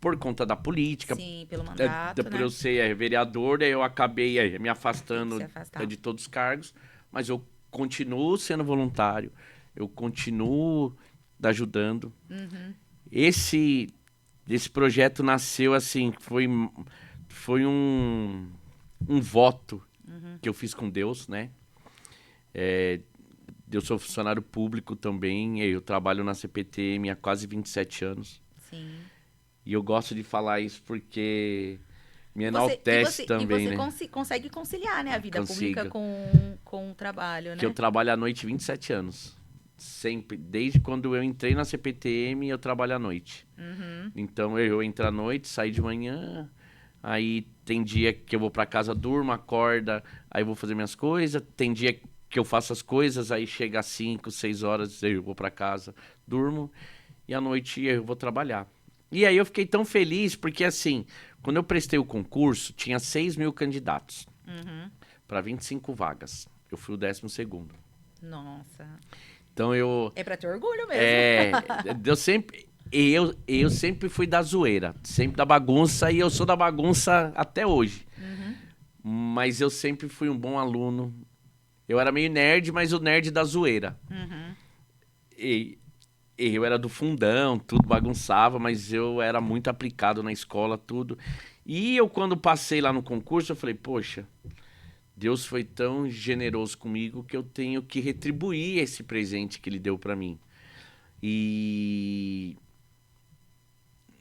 por conta da política. Sim, pelo mandato, por né? eu ser vereador, eu acabei me afastando afastar. de todos os cargos, mas eu continuo sendo voluntário, eu continuo ajudando. Esse projeto nasceu assim, foi um voto que eu fiz com Deus, né? Eu sou funcionário público também, eu trabalho na CPTM há quase 27 anos. Sim. E eu gosto de falar isso porque me E enaltece também, você né? consegue conciliar, né, a vida pública Consigo. com o trabalho, Que eu né? trabalho à noite 27 anos. Sempre. Desde quando eu entrei na CPTM, eu trabalho à noite. Uhum. Então eu entro à noite, saio de manhã, aí tem dia que eu vou pra casa, durmo, acorda, aí eu vou fazer minhas coisas. Tem dia que eu faço as coisas, aí chega às 5, 6 horas, eu vou pra casa, durmo, e à noite eu vou trabalhar. E aí eu fiquei tão feliz, porque assim, quando eu prestei o concurso, tinha 6.000 candidatos Uhum. para 25 vagas. Eu fui o 12º. Nossa. Então eu. É pra ter orgulho mesmo. Eu sempre. Eu sempre fui da zoeira, sempre da bagunça, e eu sou da bagunça até hoje. Uhum. Mas eu sempre fui um bom aluno. Eu era meio nerd, mas o nerd da zoeira. Uhum. E eu era do fundão, tudo bagunçava, mas eu era muito aplicado na escola, tudo. E eu, quando passei lá no concurso, eu falei, poxa, Deus foi tão generoso comigo que eu tenho que retribuir esse presente que ele deu pra mim. E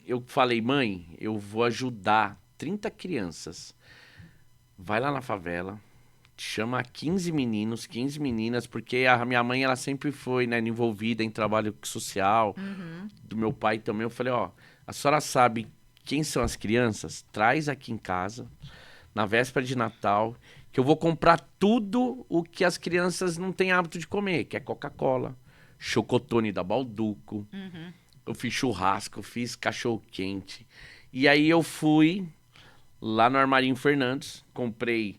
eu falei, mãe, eu vou ajudar 30 crianças. Vai lá na favela, chama 15 meninos, 15 meninas, porque a minha mãe, ela sempre foi, né, envolvida em trabalho social, Uhum. do meu pai também. Eu falei, ó, a senhora sabe quem são as crianças? Traz aqui em casa, na véspera de Natal, que eu vou comprar tudo o que as crianças não têm hábito de comer, que é Coca-Cola, chocotone da Balduco. Uhum. Eu fiz churrasco, eu fiz cachorro-quente. E aí eu fui lá no Armarinho Fernandes, comprei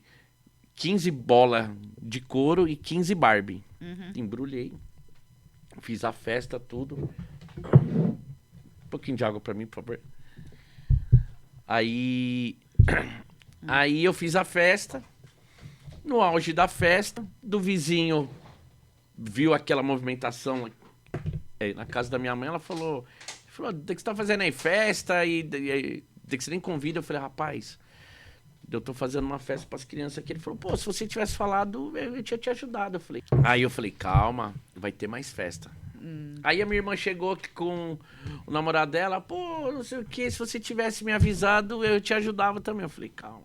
15 bolas de couro e 15 Barbie. Uhum. Embrulhei, fiz a festa, tudo. Um pouquinho de água pra mim, por favor. Aí, aí eu fiz a festa. No auge da festa, do vizinho viu aquela movimentação na casa da minha mãe, ela falou, "De que você tá fazendo aí festa e de que você nem convida?" Eu falei, rapaz, eu tô fazendo uma festa pras crianças aqui. Ele falou, pô, se você tivesse falado, eu tinha te ajudado. Aí eu falei, calma, vai ter mais festa. Aí a minha irmã chegou aqui com o namorado dela, pô, não sei o que, se você tivesse me avisado, eu te ajudava também. Eu falei, calma,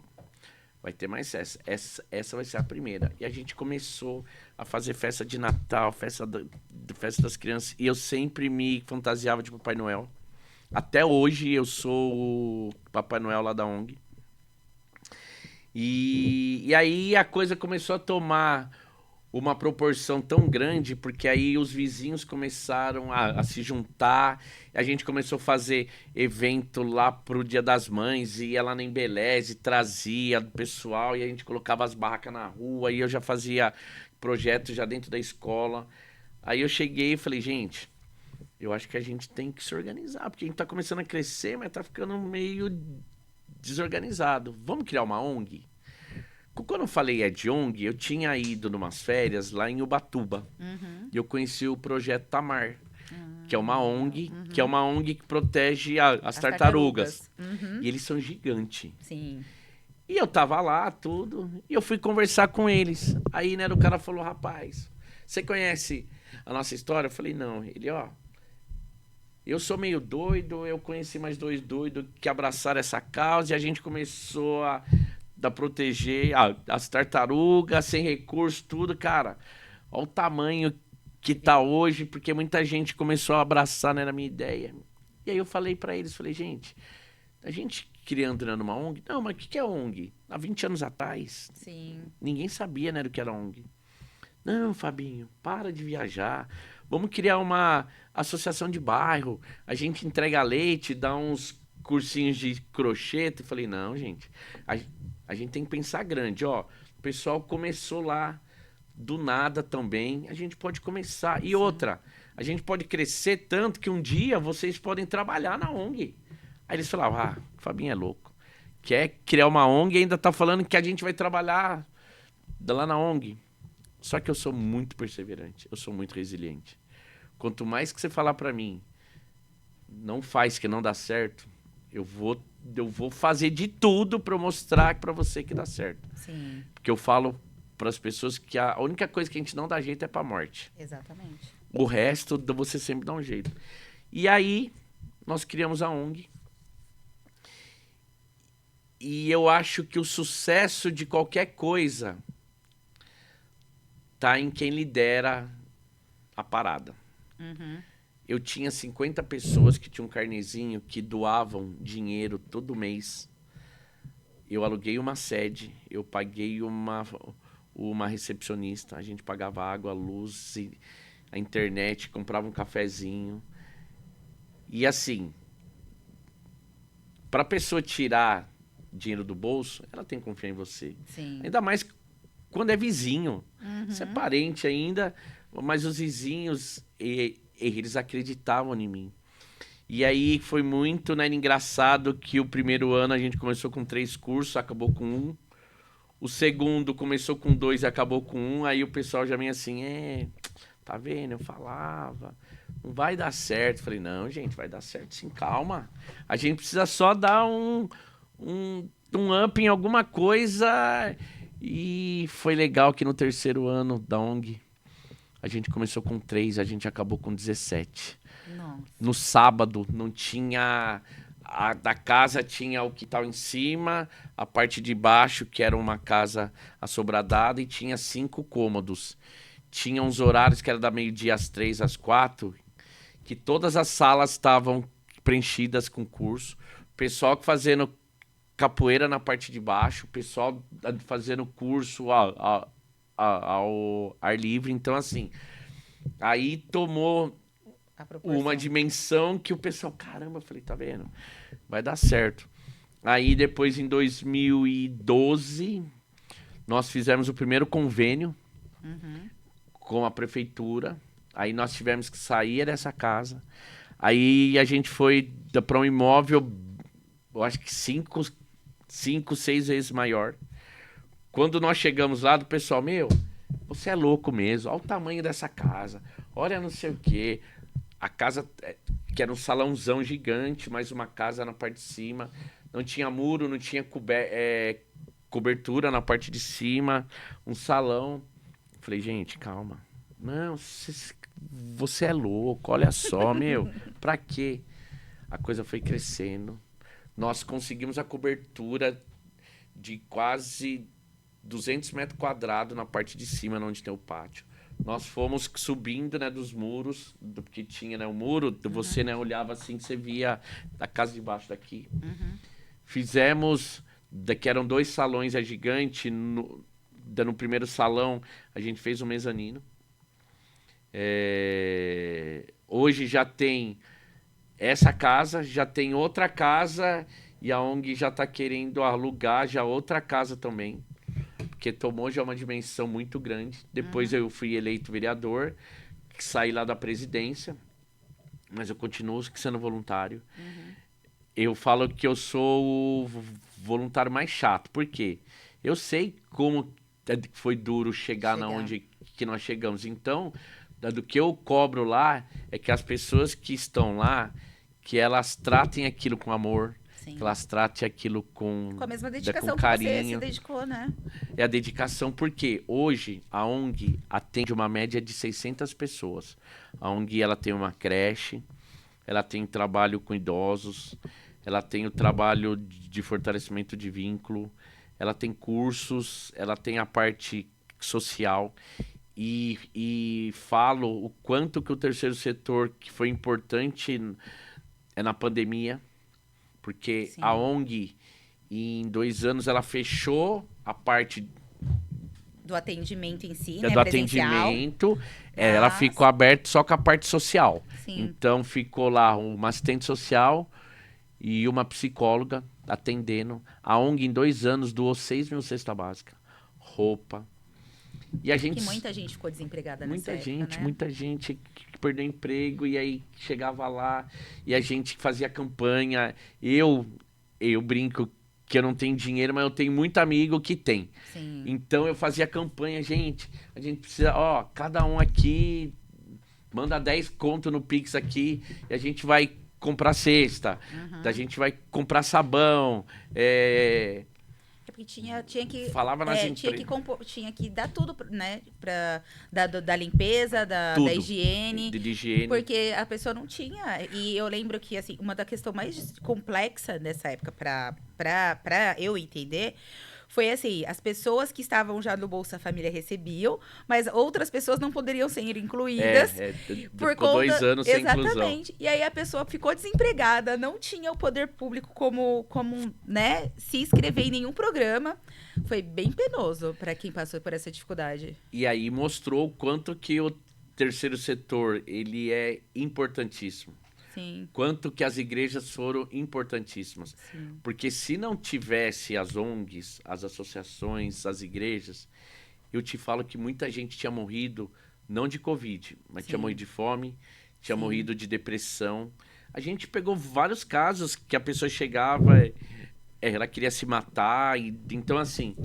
vai ter mais festa. Essa vai ser a primeira. E a gente começou a fazer festa de Natal, festa das crianças. E eu sempre me fantasiava de Papai Noel. Até hoje eu sou o Papai Noel lá da ONG. E aí a coisa começou a tomar uma proporção tão grande, porque aí os vizinhos começaram a se juntar, a gente começou a fazer evento lá pro Dia das Mães, ia lá na Embeleze, trazia o pessoal, e a gente colocava as barracas na rua, e eu já fazia projetos já dentro da escola. Aí eu cheguei e falei, gente, eu acho que a gente tem que se organizar, porque a gente tá começando a crescer, mas tá ficando meio desorganizado. Vamos criar uma ONG? Quando eu falei de ONG, eu tinha ido numas férias lá em Ubatuba. Uhum. E eu conheci o Projeto Tamar, que é uma ONG, Uhum. que é uma ONG que protege as tartarugas. Uhum. E eles são gigantes. Sim. E eu tava lá, tudo, e eu fui conversar com eles. Aí, né, o cara falou, rapaz, você conhece a nossa história? Eu falei, não. Ele, ó, eu sou meio doido, eu conheci mais dois doidos que abraçaram essa causa e a gente começou a proteger as tartarugas, sem recurso, tudo, cara. Olha o tamanho que tá hoje, porque muita gente começou a abraçar, né, na minha ideia. E aí eu falei pra eles, falei, gente, a gente queria entrar numa ONG? Não, mas o que é ONG? Há 20 anos atrás, Sim. ninguém sabia, né, do que era ONG. Não, Fabinho, para de viajar. Vamos criar uma associação de bairro. A gente entrega leite, dá uns cursinhos de crochê. Eu falei, não, gente, a gente tem que pensar grande. Ó, o pessoal começou lá do nada também. A gente pode começar. E outra, a gente pode crescer tanto que um dia vocês podem trabalhar na ONG. Aí eles falavam, ah, o Fabinho é louco. Quer criar uma ONG e ainda tá falando que a gente vai trabalhar lá na ONG. Só que eu sou muito perseverante, eu sou muito resiliente. Quanto mais que você falar pra mim, não faz que não dá certo, eu vou fazer de tudo pra eu mostrar pra você que dá certo. Sim. Porque eu falo para as pessoas que a única coisa que a gente não dá jeito é para a morte. Exatamente. O resto você sempre dá um jeito. E aí nós criamos a ONG. E eu acho que o sucesso de qualquer coisa tá em quem lidera a parada. Eu tinha 50 pessoas que tinham um carnezinho que doavam dinheiro todo mês. Eu aluguei uma sede, eu paguei uma recepcionista, a gente pagava água, luz, a internet, comprava um cafezinho. E assim, para a pessoa tirar dinheiro do bolso, ela tem que confiar em você. Sim. Ainda mais quando é vizinho. Você é parente ainda, mas os vizinhos, eles acreditavam em mim. E aí foi muito, né, engraçado que o primeiro ano a gente começou com 3 cursos, acabou com 1. O segundo começou com 2 e acabou com 1. Aí o pessoal já vem assim, tá vendo? Eu falava, não vai dar certo. Falei, não, gente, vai dar certo sim, calma. A gente precisa só dar um up em alguma coisa. E foi legal que no terceiro ano da ONG, a gente começou com 3, a gente acabou com 17. Nossa. No sábado não tinha... A da casa tinha o quintal em cima, a parte de baixo, que era uma casa assobradada, e tinha 5 cômodos. Tinha uns horários que era da meio-dia às 3, às 4, que todas as salas estavam preenchidas com curso. Pessoal fazendo capoeira na parte de baixo, pessoal fazendo curso ao ar livre. Então, assim, aí tomou uma dimensão que o pessoal, caramba, eu falei, tá vendo? Vai dar certo. Aí depois, em 2012, nós fizemos o primeiro convênio com a prefeitura. Aí nós tivemos que sair dessa casa. Aí a gente foi para um imóvel, eu acho que 5, 6 vezes maior. Quando nós chegamos lá, do pessoal, meu, você é louco mesmo, olha o tamanho dessa casa, olha não sei o quê. A casa, que era um salãozão gigante, mais uma casa na parte de cima. Não tinha muro, não tinha cobertura na parte de cima. Um salão. Falei, gente, calma. Não, você é louco, olha só, meu. Pra quê? A coisa foi crescendo. Nós conseguimos a cobertura de quase 200 metros quadrados na parte de cima, onde tem o pátio. Nós fomos subindo, né, dos muros, porque tinha, né, o muro, você, né, olhava assim, você via a casa de baixo daqui. Fizemos, que eram 2 salões, gigante. No primeiro salão, a gente fez um mezanino. Hoje já tem essa casa, já tem outra casa, e a ONG já está querendo alugar já outra casa também. Porque tomou já uma dimensão muito grande. Depois eu fui eleito vereador, saí lá da presidência, mas eu continuo sendo voluntário. Eu falo que eu sou o voluntário mais chato. Por quê? Eu sei como foi duro chegar na onde que nós chegamos. Então, do que eu cobro lá, é que as pessoas que estão lá, que elas tratem aquilo com amor, Sim. que elas tratem aquilo com a mesma dedicação com carinho. que você se dedicou, né? É a dedicação, porque hoje a ONG atende uma média de 600 pessoas. A ONG, ela tem uma creche, ela tem trabalho com idosos, ela tem o trabalho de fortalecimento de vínculo, ela tem cursos, ela tem a parte social. E falo o quanto que o terceiro setor que foi importante na pandemia, porque Sim. a ONG, em 2 anos, ela fechou a parte do atendimento em si, do né? Presencial. atendimento. Ela ficou aberta só com a parte social. Sim. Então ficou lá uma assistente social e uma psicóloga atendendo. A ONG, em 2 anos, doou 6 mil cesta básica, roupa. E a gente, que muita gente ficou desempregada nessa época, né? Muita gente que perdeu emprego, e aí chegava lá e a gente fazia campanha. Eu brinco que eu não tenho dinheiro, mas eu tenho muito amigo que tem. Sim. Então eu fazia campanha, a gente precisa, cada um aqui manda 10 conto no Pix aqui, e a gente vai comprar cesta, a gente vai comprar sabão, É porque tinha que... Falava nas tinha que dar tudo, né? Da limpeza, da tudo higiene. de higiene. Porque a pessoa não tinha. E eu lembro que, assim, uma da questão mais complexa nessa época pra eu entender foi assim, as pessoas que estavam já no Bolsa Família recebiam, mas outras pessoas não poderiam ser incluídas. Por conta... 2 anos sem inclusão. Exatamente. E aí a pessoa ficou desempregada, não tinha o poder público como né, se inscrever em nenhum programa. Foi bem penoso para quem passou por essa dificuldade. E aí mostrou o quanto que o terceiro setor, ele é importantíssimo. Sim. Quanto que as igrejas foram importantíssimas. Sim. Porque se não tivesse as ONGs, as associações, as igrejas, eu te falo que muita gente tinha morrido, não de Covid, mas tinha morrido de fome, tinha morrido de depressão. A gente pegou vários casos que a pessoa chegava, ela queria se matar. Então, assim,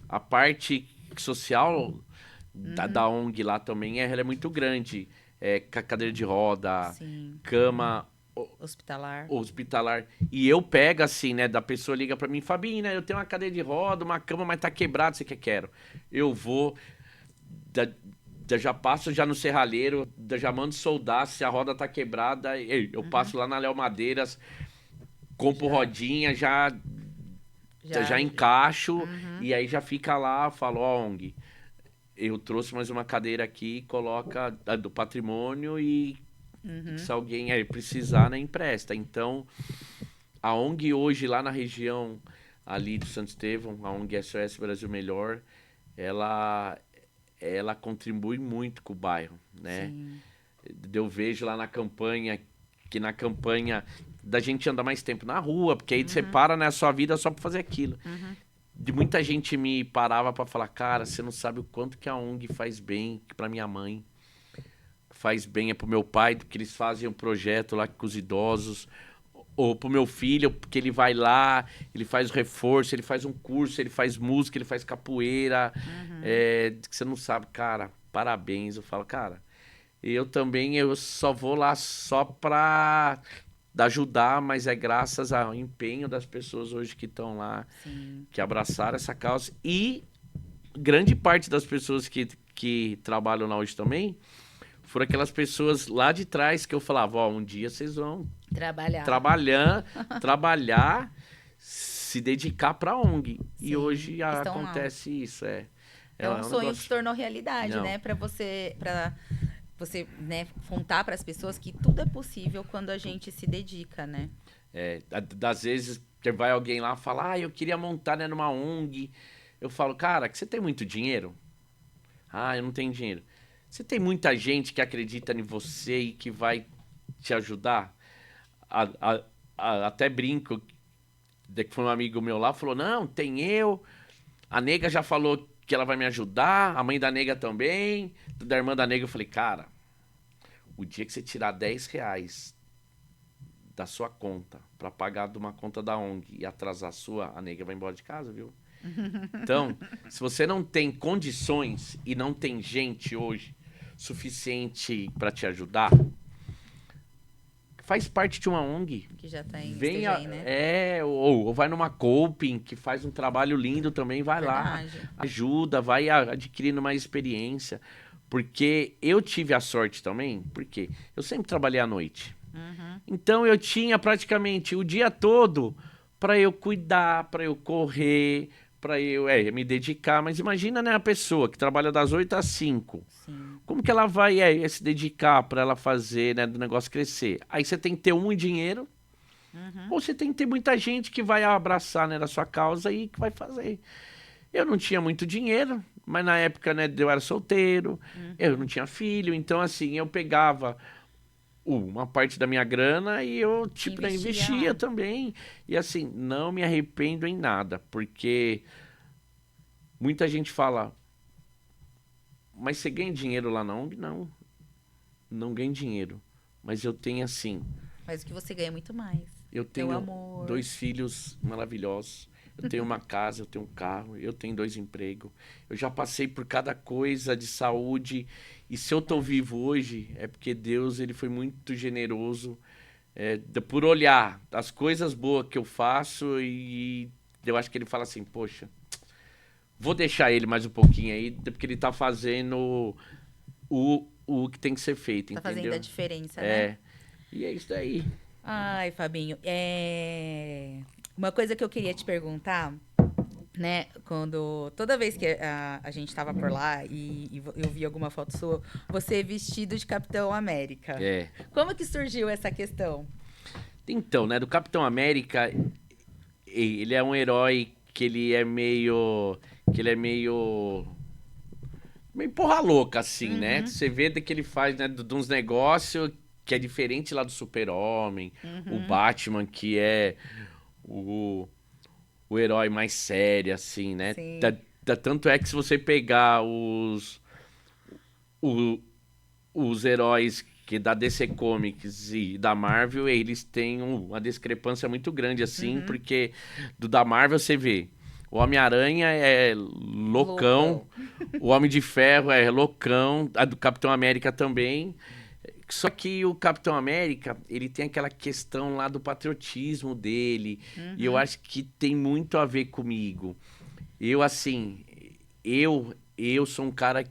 a parte social da ONG lá também, ela é muito grande. Cadeira de roda, Sim. cama hospitalar. E eu pego assim, né? Da pessoa liga pra mim, Fabinho, né? Eu tenho uma cadeira de roda, uma cama, mas tá quebrado, você quero? Eu vou, já passo já no serralheiro, já mando soldar, se a roda tá quebrada, eu passo lá na Léo Madeiras, compro rodinha, já encaixo, e aí já fica lá, falo, ó, ONG, eu trouxe mais uma cadeira aqui, coloca do patrimônio e se alguém aí precisar, né, empresta. Então, a ONG hoje lá na região ali do Santo Estevão, a ONG SOS Brasil Melhor, ela contribui muito com o bairro, né? Sim. Eu vejo lá na campanha, que na campanha da gente anda mais tempo na rua, porque aí você para, né, a sua vida só pra fazer aquilo. De muita gente me parava pra falar, cara, você não sabe o quanto que a ONG faz bem pra minha mãe, faz bem pro meu pai, porque eles fazem um projeto lá com os idosos, ou pro meu filho, porque ele vai lá, ele faz o reforço, ele faz um curso, ele faz música, ele faz capoeira, que você não sabe, cara, parabéns. Eu falo, cara, eu também, eu só vou lá só pra ajudar, mas é graças ao empenho das pessoas hoje que estão lá, que abraçaram essa causa. E grande parte das pessoas que trabalham lá hoje também foram aquelas pessoas lá de trás que eu falava, ó, um dia vocês vão trabalhar, se dedicar pra ONG. Sim, e hoje acontece lá. Isso. É um sonho que se tornou realidade, né? Pra você, né, contar para as pessoas que tudo é possível quando a gente se dedica, né? Das vezes vai alguém lá e fala, eu queria montar, né, numa ONG. Eu falo, cara, que você tem muito dinheiro? Eu não tenho dinheiro. Você tem muita gente que acredita em você e que vai te ajudar? Até brinco, que foi um amigo meu lá, falou, não, tem eu, a nega já falou que ela vai me ajudar, a mãe da nega também, da irmã da nega. Eu falei, cara, o dia que você tirar R$10 da sua conta pra pagar de uma conta da ONG e atrasar a sua, a nega vai embora de casa, viu? Então, se você não tem condições e não tem gente hoje suficiente pra te ajudar, faz parte de uma ONG. Que já tá aí, né? Ou vai numa Coping, que faz um trabalho lindo também, vai lá, ajuda, vai adquirindo mais experiência. Porque eu tive a sorte também, porque eu sempre trabalhei à noite. Então eu tinha praticamente o dia todo para eu cuidar, para eu correr, para eu me dedicar. Mas imagina, né, a pessoa que trabalha das 8 às 5. Sim. Como que ela vai se dedicar para ela fazer, né, do negócio crescer? Aí você tem que ter dinheiro, ou você tem que ter muita gente que vai abraçar, né, da sua causa e que vai fazer. Eu não tinha muito dinheiro, mas na época, né, eu era solteiro, eu não tinha filho, então assim, eu pegava uma parte da minha grana e eu, tipo, investia também. E assim, não me arrependo em nada, porque muita gente fala, mas você ganha dinheiro lá na ONG? Não, não ganho dinheiro, mas eu tenho assim... Mas o que você ganha é muito mais. Eu tenho 2 filhos maravilhosos, eu tenho uma casa, eu tenho um carro, eu tenho 2 empregos. Eu já passei por cada coisa de saúde. E se eu tô vivo hoje, é porque Deus, ele foi muito generoso por olhar as coisas boas que eu faço e eu acho que ele fala assim, poxa, vou deixar ele mais um pouquinho aí, porque ele tá fazendo o que tem que ser feito, Tá entendeu? fazendo a diferença, né? É, e é isso daí. Ai, Fabinho, uma coisa que eu queria te perguntar, né, toda vez que a gente tava por lá e eu vi alguma foto sua, você vestido de Capitão América. É. Como que surgiu essa questão? Então, né, do Capitão América, ele é um herói que ele é meio porra louca, assim, né? Você vê que ele faz, né, de uns negócios que é diferente lá do Super-Homem, o Batman, que é o herói mais sério, assim, né? Sim. Tanto é que se você pegar os heróis que da DC Comics e da Marvel, eles têm uma discrepância muito grande, assim, porque da Marvel você vê, o Homem-Aranha é loucão, o Homem de Ferro é loucão, a do Capitão América também. Só que o Capitão América, ele tem aquela questão lá do patriotismo dele, e eu acho que tem muito a ver comigo. Eu, assim, eu sou um cara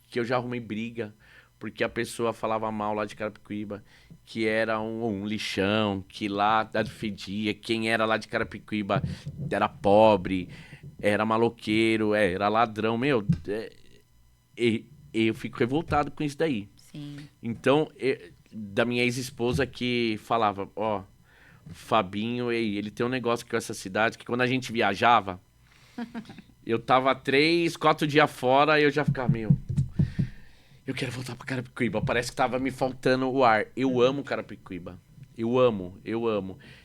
que eu já arrumei briga, porque a pessoa falava mal lá de Carapicuíba, que era um lixão, que lá fedia, quem era lá de Carapicuíba era pobre, era maloqueiro, era ladrão. Meu, eu fico revoltado com isso daí. Sim. Então, da minha ex-esposa que falava, ó, Fabinho, ele tem um negócio com essa cidade, que quando a gente viajava, eu tava 3, 4 dias fora e eu já ficava, eu quero voltar pra Carapicuíba. Parece que tava me faltando o ar. Eu amo Carapicuíba. Eu amo.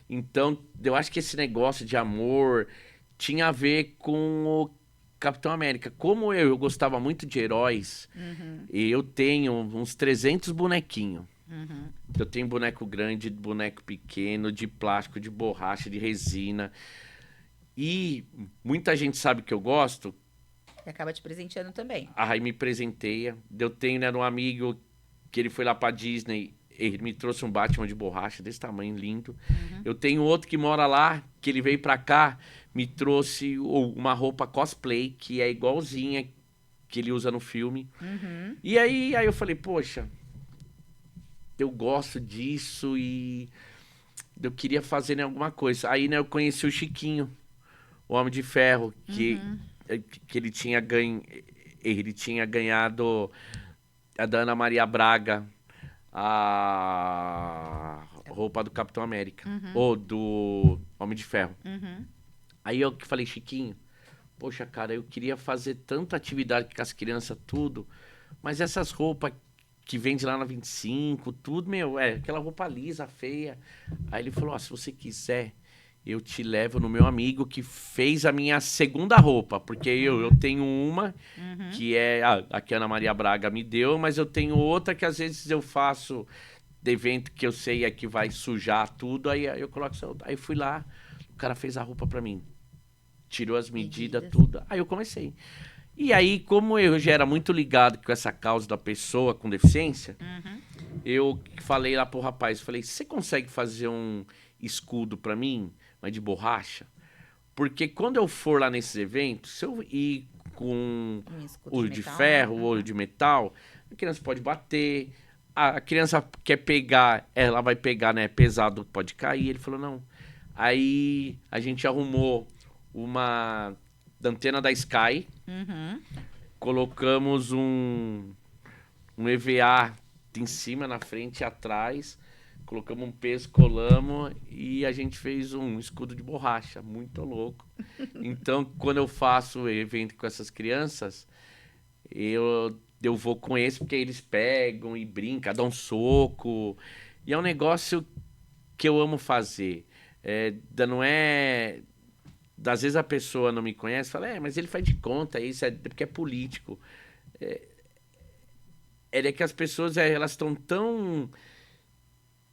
Então, eu acho que esse negócio de amor tinha a ver com o Capitão América. Como eu gostava muito de heróis, eu tenho uns 300 bonequinhos. Eu tenho boneco grande, boneco pequeno, de plástico, de borracha, de resina. E muita gente sabe que eu gosto. E acaba te presenteando também. Aí me presenteia. Eu tenho, né, um amigo que ele foi lá pra Disney, ele me trouxe um Batman de borracha desse tamanho, lindo. Eu tenho outro que mora lá, que ele veio pra cá, me trouxe uma roupa cosplay, que é igualzinha que ele usa no filme. E aí eu falei, poxa, eu gosto disso e eu queria fazer, né, alguma coisa. Aí, né, eu conheci o Chiquinho, o Homem de Ferro, que ele tinha ganhado da Ana Maria Braga a roupa do Capitão América, ou do Homem de Ferro. Aí eu que falei, Chiquinho, poxa, cara, eu queria fazer tanta atividade com as crianças, tudo, mas essas roupas que vende lá na 25, tudo, aquela roupa lisa, feia. Aí ele falou, ó, se você quiser, eu te levo no meu amigo que fez a minha segunda roupa, porque eu tenho uma que é a que a Ana Maria Braga me deu, mas eu tenho outra que às vezes eu faço de evento que eu sei que vai sujar tudo, aí eu coloco essa outra. Aí fui lá, o cara fez a roupa pra mim, tirou as medidas, tudo, aí eu comecei. E aí, como eu já era muito ligado com essa causa da pessoa com deficiência, eu falei lá pro rapaz, falei, você consegue fazer um escudo pra mim, mas de borracha? Porque quando eu for lá nesses eventos, se eu ir com o de ferro ou de metal, a criança pode bater, a criança quer pegar, ela vai pegar, né, pesado, pode cair. Ele falou, não. Aí a gente arrumou uma antena da Sky, colocamos um EVA em cima, na frente e atrás, colocamos um peso, colamos e a gente fez um escudo de borracha, muito louco. Então, quando eu faço evento com essas crianças, eu vou com eles porque eles pegam e brincam, dão um soco. E é um negócio que eu amo fazer. Não é... Às vezes a pessoa não me conhece e fala, mas ele faz de conta, isso é porque é político. É que as pessoas elas estão tão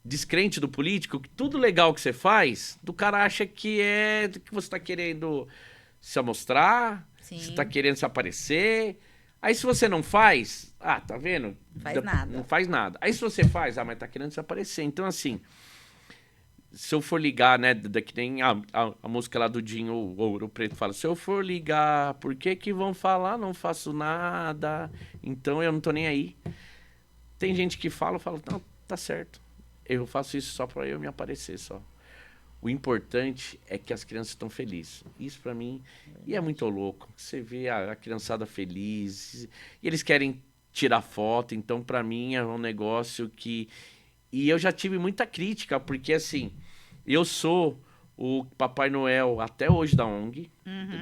descrente do político, que tudo legal que você faz, do cara acha que que você tá querendo se amostrar, você tá querendo se aparecer. Aí se você não faz, tá vendo? Faz nada. Não faz nada. Aí se você faz, mas tá querendo se aparecer. Então assim, se eu for ligar, né, que nem a música lá do Dinho Ouro Preto fala, se eu for ligar, por que que vão falar? Não faço nada, então eu não tô nem aí. Tem gente que fala, eu falo, não, tá certo. Eu faço isso só pra eu me aparecer só. O importante é que as crianças estão felizes. Isso pra mim, e é muito louco. Você vê a criançada feliz, e eles querem tirar foto, então pra mim é um negócio que... E eu já tive muita crítica, porque assim, eu sou o Papai Noel até hoje da ONG.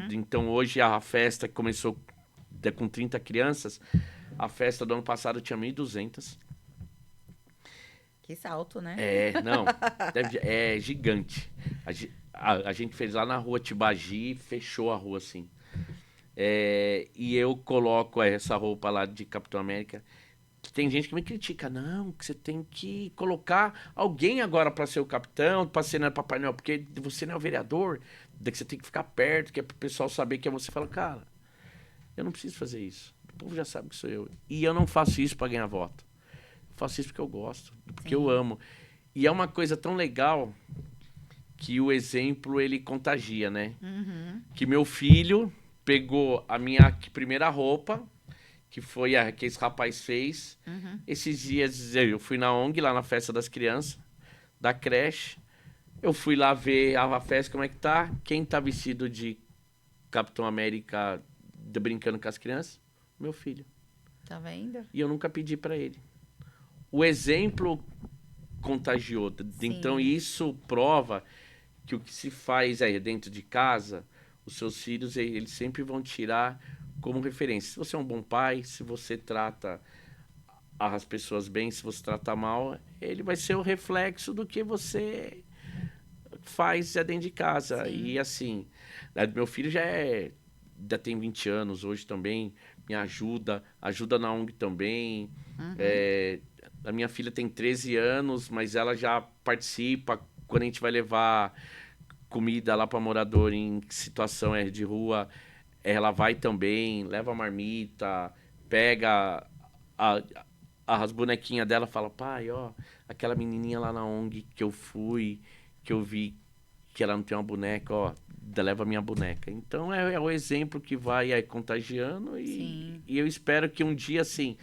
Então hoje a festa que começou com 30 crianças, a festa do ano passado tinha 1.200. Que salto, né? Não, é gigante. A gente fez lá na rua Tibagi, fechou a rua assim. E eu coloco essa roupa lá de Capitão América. Tem gente que me critica, não, que você tem que colocar alguém agora para ser o capitão, para ser né, Papai Noel, porque você não é o vereador, que você tem que ficar perto, que é pro pessoal saber que é você. Fala, cara, eu não preciso fazer isso. O povo já sabe que sou eu. E eu não faço isso para ganhar voto. Eu faço isso porque eu gosto, porque eu amo. E é uma coisa tão legal que o exemplo, ele contagia, né? Que meu filho pegou a minha primeira roupa, que foi a que esse rapaz fez. Esses dias eu fui na ONG, lá na festa das crianças, da creche. Eu fui lá ver a festa, como é que tá. Quem tá vestido de Capitão América brincando com as crianças? Meu filho. Tá vendo? E eu nunca pedi pra ele. O exemplo contagiou. Então isso prova que o que se faz aí dentro de casa, os seus filhos, eles sempre vão tirar como referência. Se você é um bom pai, se você trata as pessoas bem, se você trata mal, ele vai ser o reflexo do que você faz dentro de casa. Sim. E assim, meu filho já tem 20 anos hoje também, me ajuda na ONG também. A minha filha tem 13 anos, mas ela já participa quando a gente vai levar comida lá para morador em situação de rua. Ela vai também, leva a marmita, pega as bonequinhas dela e fala, pai, ó, aquela menininha lá na ONG que eu fui, que eu vi que ela não tem uma boneca, ó, leva a minha boneca. Então é o exemplo que vai aí contagiando e eu espero que um dia, assim,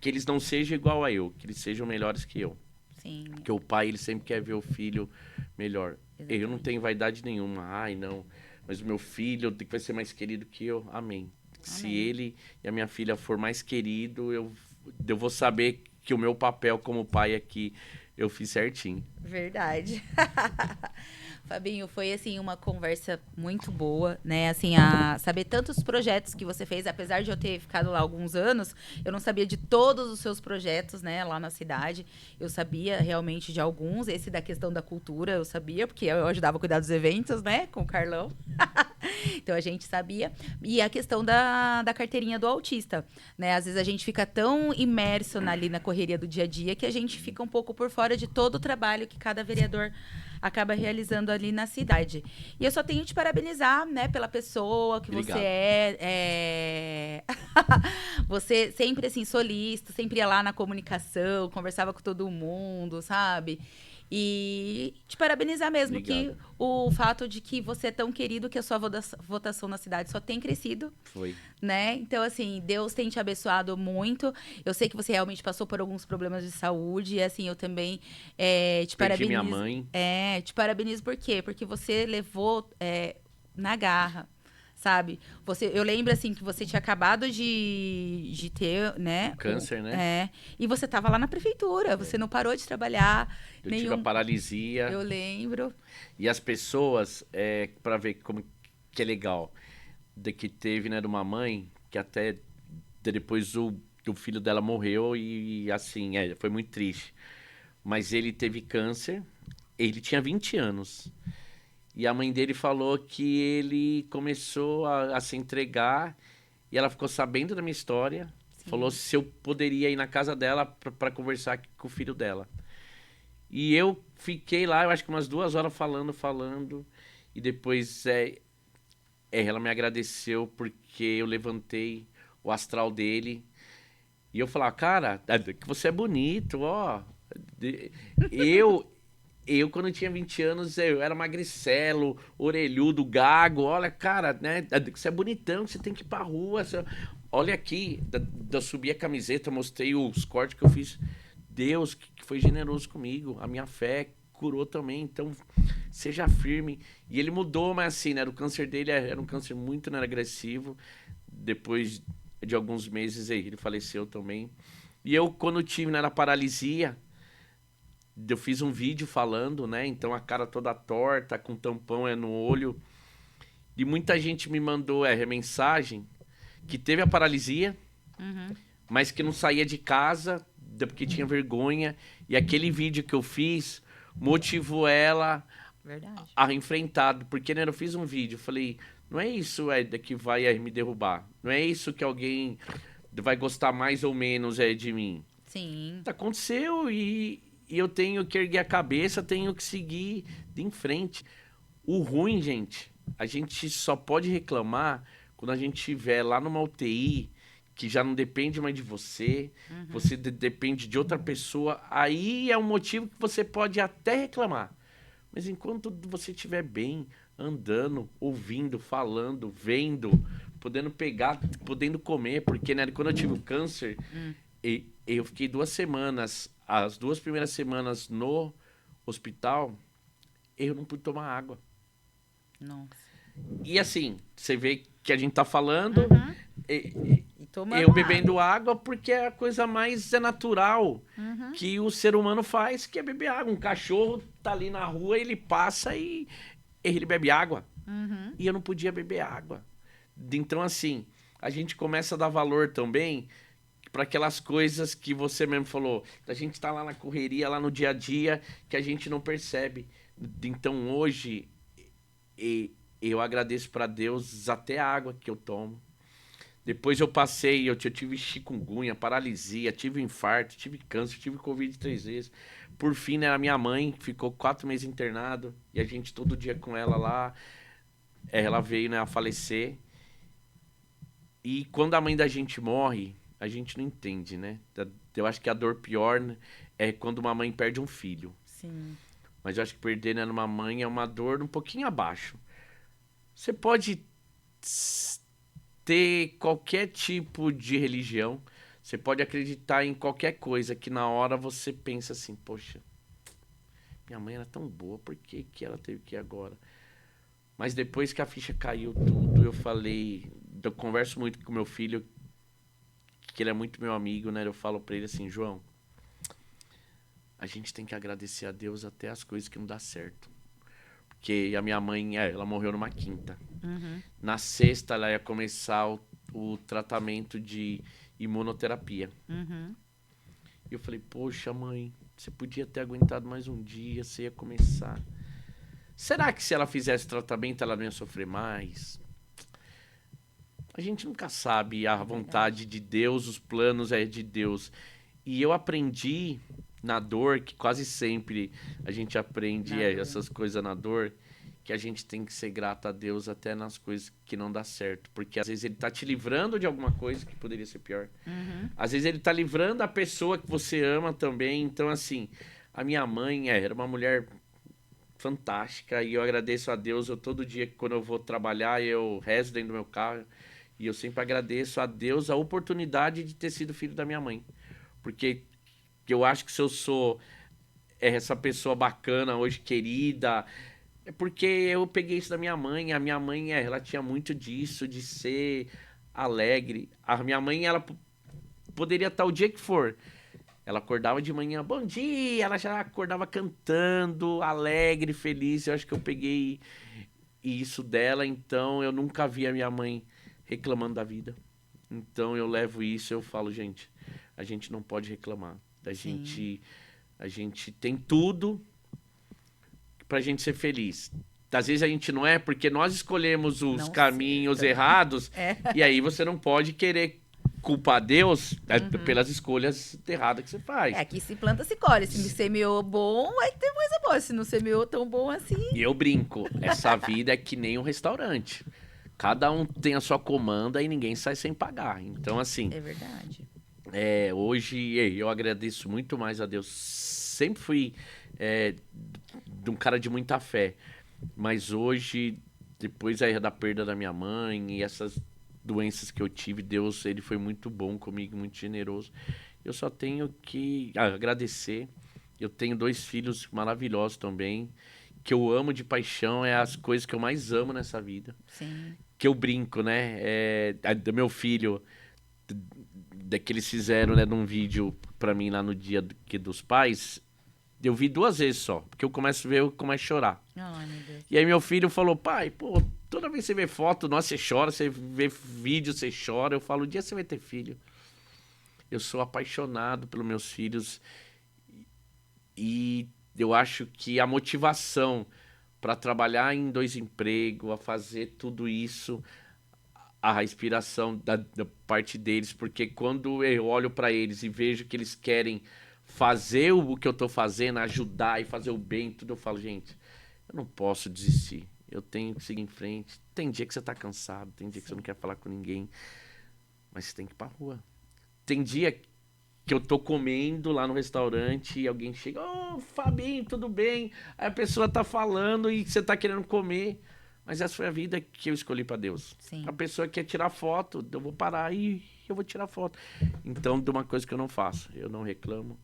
que eles não sejam igual a eu, que eles sejam melhores que eu. Sim. Porque o pai, ele sempre quer ver o filho melhor. Exatamente. Eu não tenho vaidade nenhuma, ai não, mas o meu filho vai ser mais querido que eu, amém. Se ele e a minha filha for mais querido, eu vou saber que o meu papel como pai aqui eu fiz certinho. Verdade. Fabinho, foi assim uma conversa muito boa, né? Assim, saber tantos projetos que você fez, apesar de eu ter ficado lá alguns anos, eu não sabia de todos os seus projetos, né, lá na cidade. Eu sabia realmente de alguns, esse da questão da cultura, eu sabia, porque eu ajudava a cuidar dos eventos, né, com o Carlão. Então a gente sabia. E a questão da carteirinha do autista, né? Às vezes a gente fica tão imerso ali na correria do dia a dia que a gente fica um pouco por fora de todo o trabalho que cada vereador acaba realizando ali na cidade. E eu só tenho que te parabenizar, né, pela pessoa que Obrigado. você é. Você sempre, assim, solícito, sempre ia lá na comunicação, conversava com todo mundo, sabe? E te parabenizar mesmo, Obrigado. que o fato de que você é tão querido que a sua votação na cidade só tem crescido, Foi. né? Então, assim, Deus tem te abençoado muito. Eu sei que você realmente passou por alguns problemas de saúde e, assim, eu também te Perdi parabenizo. minha mãe. Te parabenizo por quê? Porque você levou na garra, sabe? Eu lembro, assim, que você tinha acabado de ter, né? Câncer, né? E você tava lá na prefeitura, você não parou de trabalhar. Eu tive a paralisia. Eu lembro. E as pessoas, para ver como que é legal, de que teve, né, de uma mãe, que até depois o filho dela morreu e assim, foi muito triste. Mas ele teve câncer, ele tinha 20 anos. E a mãe dele falou que ele começou a se entregar e ela ficou sabendo da minha história. Sim. Falou se eu poderia ir na casa dela para conversar com o filho dela. E eu fiquei lá, eu acho que umas 2 horas falando. E depois ela me agradeceu porque eu levantei o astral dele. E eu falava, cara, que você é bonito, ó. Eu, quando tinha 20 anos, eu era magricelo, orelhudo, gago. Olha, cara, né? Você é bonitão, você tem que ir pra rua. Olha aqui, eu subi a camiseta, mostrei os cortes que eu fiz. Deus que foi generoso comigo. A minha fé curou também. Então, seja firme. E ele mudou, mas assim, né? O câncer dele era um câncer muito, né, agressivo. Depois de alguns meses, ele faleceu também. E eu, quando tive, né, na paralisia, eu fiz um vídeo falando, né? Então a cara toda torta, com tampão no olho. E muita gente me mandou mensagem que teve a paralisia, mas que não saía de casa porque tinha vergonha. E aquele vídeo que eu fiz motivou ela Verdade. a enfrentar. Porque, né, eu fiz um vídeo, falei, não é isso, que vai me derrubar. Não é isso que alguém vai gostar mais ou menos de mim. Sim. Aconteceu e eu tenho que erguer a cabeça, tenho que seguir em frente. O ruim, gente, a gente só pode reclamar quando a gente estiver lá numa UTI, que já não depende mais de você, você depende de outra pessoa. Aí é um motivo que você pode até reclamar. Mas enquanto você estiver bem, andando, ouvindo, falando, vendo, podendo pegar, podendo comer, porque, né, quando eu tive o câncer, eu fiquei 2 semanas, as 2 primeiras semanas no hospital, eu não pude tomar água. Nossa. E assim, você vê que a gente tá falando, E tomando eu bebendo água porque é a coisa mais natural que o ser humano faz, que é beber água. Um cachorro tá ali na rua, ele passa e ele bebe água. E eu não podia beber água. Então, assim, a gente começa a dar valor também para aquelas coisas que você mesmo falou. A gente tá lá na correria, lá no dia a dia, que a gente não percebe. Então, hoje, eu agradeço para Deus até a água que eu tomo. Depois eu passei, eu tive chikungunya, paralisia, tive infarto, tive câncer, tive Covid 3 vezes. Por fim, né, a minha mãe ficou 4 meses internado e a gente todo dia com ela lá. Ela veio, né, a falecer. E quando a mãe da gente morre, a gente não entende, né? Eu acho que a dor pior, né, é quando uma mãe perde um filho. Sim. Mas eu acho que perder, né, numa mãe é uma dor um pouquinho abaixo. Você pode ter qualquer tipo de religião, você pode acreditar em qualquer coisa que na hora você pensa assim, poxa, minha mãe era tão boa, por que que ela teve que ir agora? Mas depois que a ficha caiu tudo, eu falei, eu converso muito com meu filho, que ele é muito meu amigo, né? Eu falo pra ele assim, João, a gente tem que agradecer a Deus até as coisas que não dá certo. Porque a minha mãe, ela morreu numa quinta. Na sexta, ela ia começar o tratamento de imunoterapia. E eu falei, poxa, mãe, você podia ter aguentado mais um dia, você ia começar. Será que se ela fizesse tratamento, ela não ia sofrer mais? A gente nunca sabe a vontade de Deus, os planos de Deus. E eu aprendi na dor, que quase sempre a gente aprende essas coisas na dor, que a gente tem que ser grato a Deus até nas coisas que não dá certo. Porque às vezes ele tá te livrando de alguma coisa que poderia ser pior. Às vezes ele tá livrando a pessoa que você ama também. Então, assim, a minha mãe era uma mulher fantástica e eu agradeço a Deus. Eu todo dia, quando eu vou trabalhar, eu rezo dentro do meu carro. E eu sempre agradeço a Deus a oportunidade de ter sido filho da minha mãe. Porque eu acho que se eu sou essa pessoa bacana hoje, querida, é porque eu peguei isso da minha mãe. A minha mãe, ela tinha muito disso, de ser alegre. A minha mãe, ela poderia estar o dia que for. Ela acordava de manhã, bom dia, ela já acordava cantando, alegre, feliz. Eu acho que eu peguei isso dela, então eu nunca vi a minha mãe reclamando da vida. Então eu levo isso, eu falo, gente, a gente não pode reclamar. A gente tem tudo pra gente ser feliz. Às vezes a gente não é porque nós escolhemos os caminhos errados. E aí você não pode querer culpar Deus pelas escolhas erradas que você faz. Aqui se planta, se colhe. Se semeou bom, vai ter coisa boa. Se não semeou tão bom assim... E eu brinco, essa vida é que nem um restaurante. Cada um tem a sua comanda e ninguém sai sem pagar. Então, assim... É verdade. Hoje eu agradeço muito mais a Deus sempre fui de um cara de muita fé. Mas hoje, depois aí da perda da minha mãe e essas doenças que eu tive, Deus, ele foi muito bom comigo, muito generoso. Eu só tenho que agradecer. Eu tenho 2 filhos maravilhosos também, que eu amo de paixão, é as coisas que eu mais amo nessa vida. Sim. Que eu brinco, né? Do meu filho, que eles fizeram, né, num vídeo pra mim lá no dia dos pais, eu vi 2 vezes só, porque eu começo a ver, eu começo a chorar. Ai, meu Deus. E aí meu filho falou, pai, pô, toda vez que você vê foto, nossa, você chora, você vê vídeo, você chora. Eu falo, um dia você vai ter filho. Eu sou apaixonado pelos meus filhos e eu acho que a motivação para trabalhar em 2 empregos, a fazer tudo isso, a inspiração da parte deles, porque quando eu olho para eles e vejo que eles querem fazer o que eu tô fazendo, ajudar e fazer o bem, tudo, eu falo, gente, eu não posso desistir. Eu tenho que seguir em frente. Tem dia que você tá cansado, tem dia que você não quer falar com ninguém, mas você tem que ir pra rua. Tem dia que eu tô comendo lá no restaurante e alguém chega, ô, Fabinho, tudo bem? Aí a pessoa tá falando e você tá querendo comer. Mas essa foi a vida que eu escolhi pra Deus. Sim. A pessoa quer tirar foto, eu vou parar e eu vou tirar foto. Então, de uma coisa que eu não faço, eu não reclamo,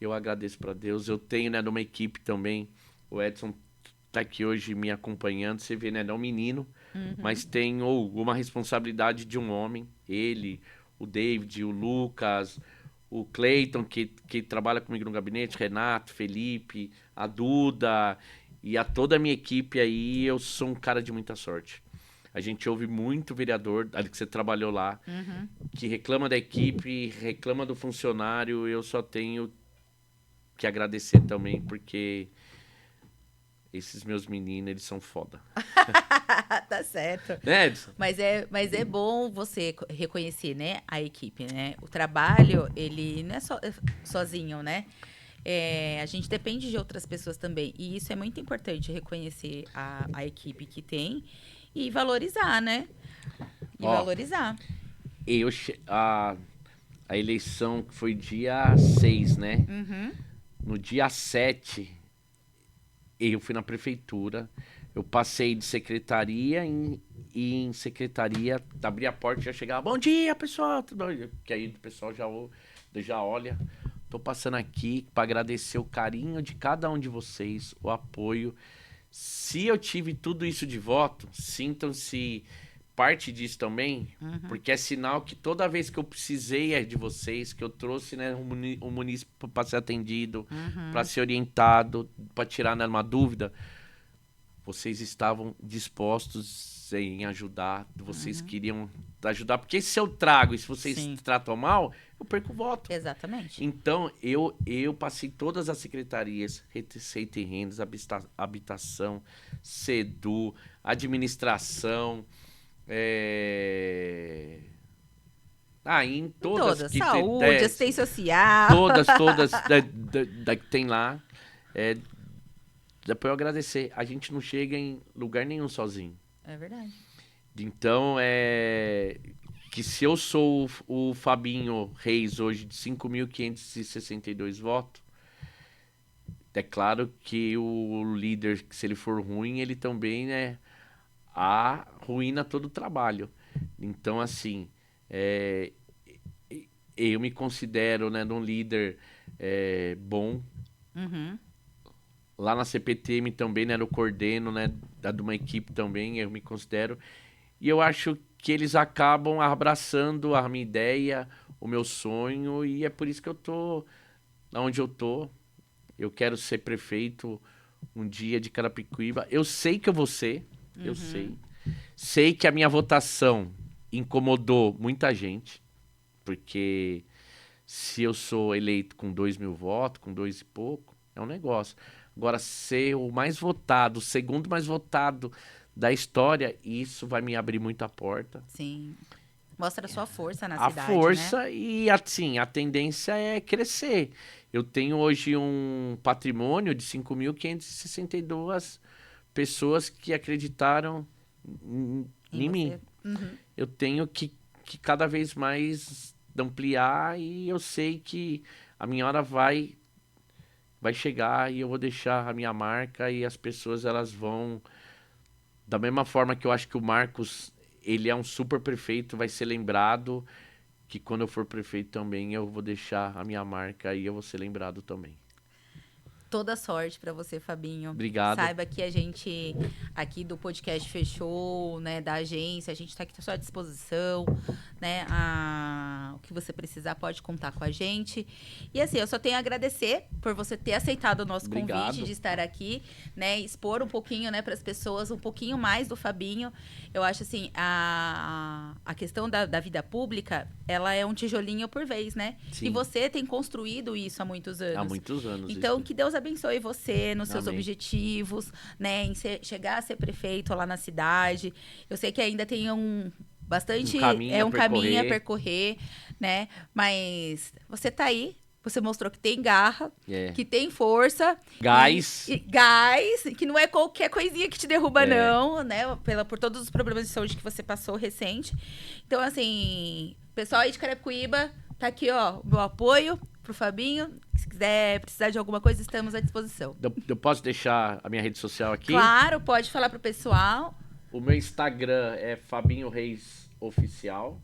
eu agradeço pra Deus. Eu tenho, né, numa equipe também, o Edson tá aqui hoje me acompanhando, você vê, né, não é um menino, mas tem uma responsabilidade de um homem, ele, o David, o Lucas, o Cleiton, que trabalha comigo no gabinete, Renato, Felipe, a Duda e a toda a minha equipe aí, eu sou um cara de muita sorte. A gente ouve muito vereador, ali que você trabalhou lá, que reclama da equipe, reclama do funcionário, eu só tenho que agradecer também, porque esses meus meninos, eles são foda. Tá certo. Né, Edson? Mas é bom você reconhecer, né, a equipe, né? O trabalho, ele não é sozinho, né? A gente depende de outras pessoas também. E isso é muito importante, reconhecer a equipe que tem e valorizar, né? E Ó, valorizar. A eleição foi dia 6, né? Uhum. No dia 7, eu fui na prefeitura. Eu passei de secretaria em secretaria, abri a porta e já chegava, bom dia, pessoal. Que aí o pessoal já olha. Tô passando aqui para agradecer o carinho de cada um de vocês, o apoio. Se eu tive tudo isso de voto, sintam-se parte disso também, porque é sinal que toda vez que eu precisei de vocês, que eu trouxe, né, um munícipe para ser atendido, para ser orientado, para tirar, né, uma dúvida, vocês estavam dispostos em ajudar, vocês queriam ajudar, porque se eu trago e se vocês Sim. tratam mal, eu perco o voto. Exatamente. Então, eu passei todas as secretarias, Receita e Rendas, Habitação, SEDU, Administração, em todas Toda. que Saúde, assistência social. todas que tem lá. Depois eu agradecer. A gente não chega em lugar nenhum sozinho. É verdade. Então, que se eu sou o Fabinho Reis hoje de 5.562 votos, é claro que o líder, se ele for ruim, ele também, né, arruína todo o trabalho. Então, assim, eu me considero, né, um líder bom. Uhum. Lá na CPTM também, né, eu coordeno, né, de uma equipe também, eu me considero. E eu acho que eles acabam abraçando a minha ideia, o meu sonho, e é por isso que eu tô onde eu tô. Eu quero ser prefeito um dia de Carapicuíba. Eu sei que eu vou ser, eu sei. Sei que a minha votação incomodou muita gente, porque se eu sou eleito com 2.000 votos, com 2 e pouco, é um negócio. Agora, ser o mais votado, o segundo mais votado da história, isso vai me abrir muita porta. Sim. Mostra a sua força na A cidade, força né? e, assim, a tendência é crescer. Eu tenho hoje um patrimônio de 5.562 pessoas que acreditaram em mim. Você. Uhum. Eu tenho que cada vez mais ampliar e eu sei que a minha hora vai vai chegar e eu vou deixar a minha marca e as pessoas elas vão da mesma forma que eu acho que o Marcos, ele é um super prefeito, vai ser lembrado que quando eu for prefeito também eu vou deixar a minha marca e eu vou ser lembrado também. Toda sorte para você, Fabinho. Obrigado. Saiba que a gente aqui do podcast Fechou, né, da agência, a gente está aqui à sua disposição, né? O que você precisar pode contar com a gente. E assim, eu só tenho a agradecer por você ter aceitado o nosso convite de estar aqui, né, expor um pouquinho, né, para as pessoas um pouquinho mais do Fabinho. Eu acho assim, a questão da vida pública, ela é um tijolinho por vez, né? Sim. E você tem construído isso há muitos anos. Há muitos anos. Então, isso. que Deus abençoe você nos seus Amém. objetivos, né? Em chegar a ser prefeito lá na cidade. Eu sei que ainda tem bastante... um caminho a percorrer, né? Mas você tá aí. Você mostrou que tem garra, que tem força. Gás. Gás, que não é qualquer coisinha que te derruba, não, né? Por todos os problemas de saúde que você passou recente. Então, assim, pessoal aí de Carapicuíba, tá aqui, ó, o meu apoio pro Fabinho. Se quiser precisar de alguma coisa, estamos à disposição. Eu posso deixar a minha rede social aqui? Claro, pode falar pro pessoal. O meu Instagram é Fabinho Reis Oficial.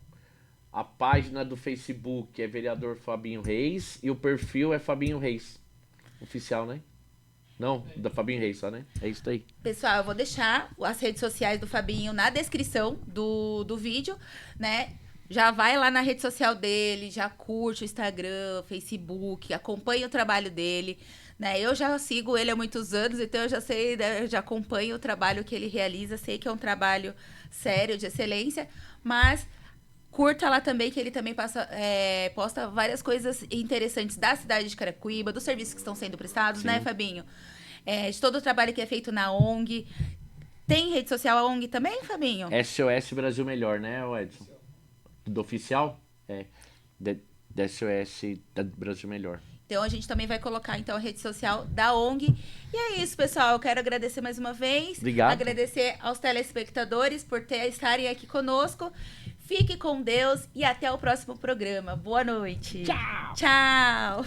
A página do Facebook é Vereador Fabinho Reis. E o perfil é Fabinho Reis Oficial, né? Não, da Fabinho Reis só, né? É isso aí. Pessoal, eu vou deixar as redes sociais do Fabinho na descrição do vídeo, né? Já vai lá na rede social dele, já curte o Instagram, Facebook, acompanha o trabalho dele, né? Eu já sigo ele há muitos anos, então eu já sei, né, já acompanho o trabalho que ele realiza, sei que é um trabalho sério, de excelência, mas curta lá também, que ele também posta várias coisas interessantes da cidade de Carapicuíba, dos serviços que estão sendo prestados, Sim. né, Fabinho? De todo o trabalho que é feito na ONG. Tem rede social a ONG também, Fabinho? SOS Brasil Melhor, né, Edson? Do oficial? Da SOS da Brasil Melhor. Então, a gente também vai colocar, então, a rede social da ONG. E é isso, pessoal. Eu quero agradecer mais uma vez. Obrigado. Agradecer aos telespectadores por estarem aqui conosco. Fique com Deus e até o próximo programa. Boa noite. Tchau. Tchau.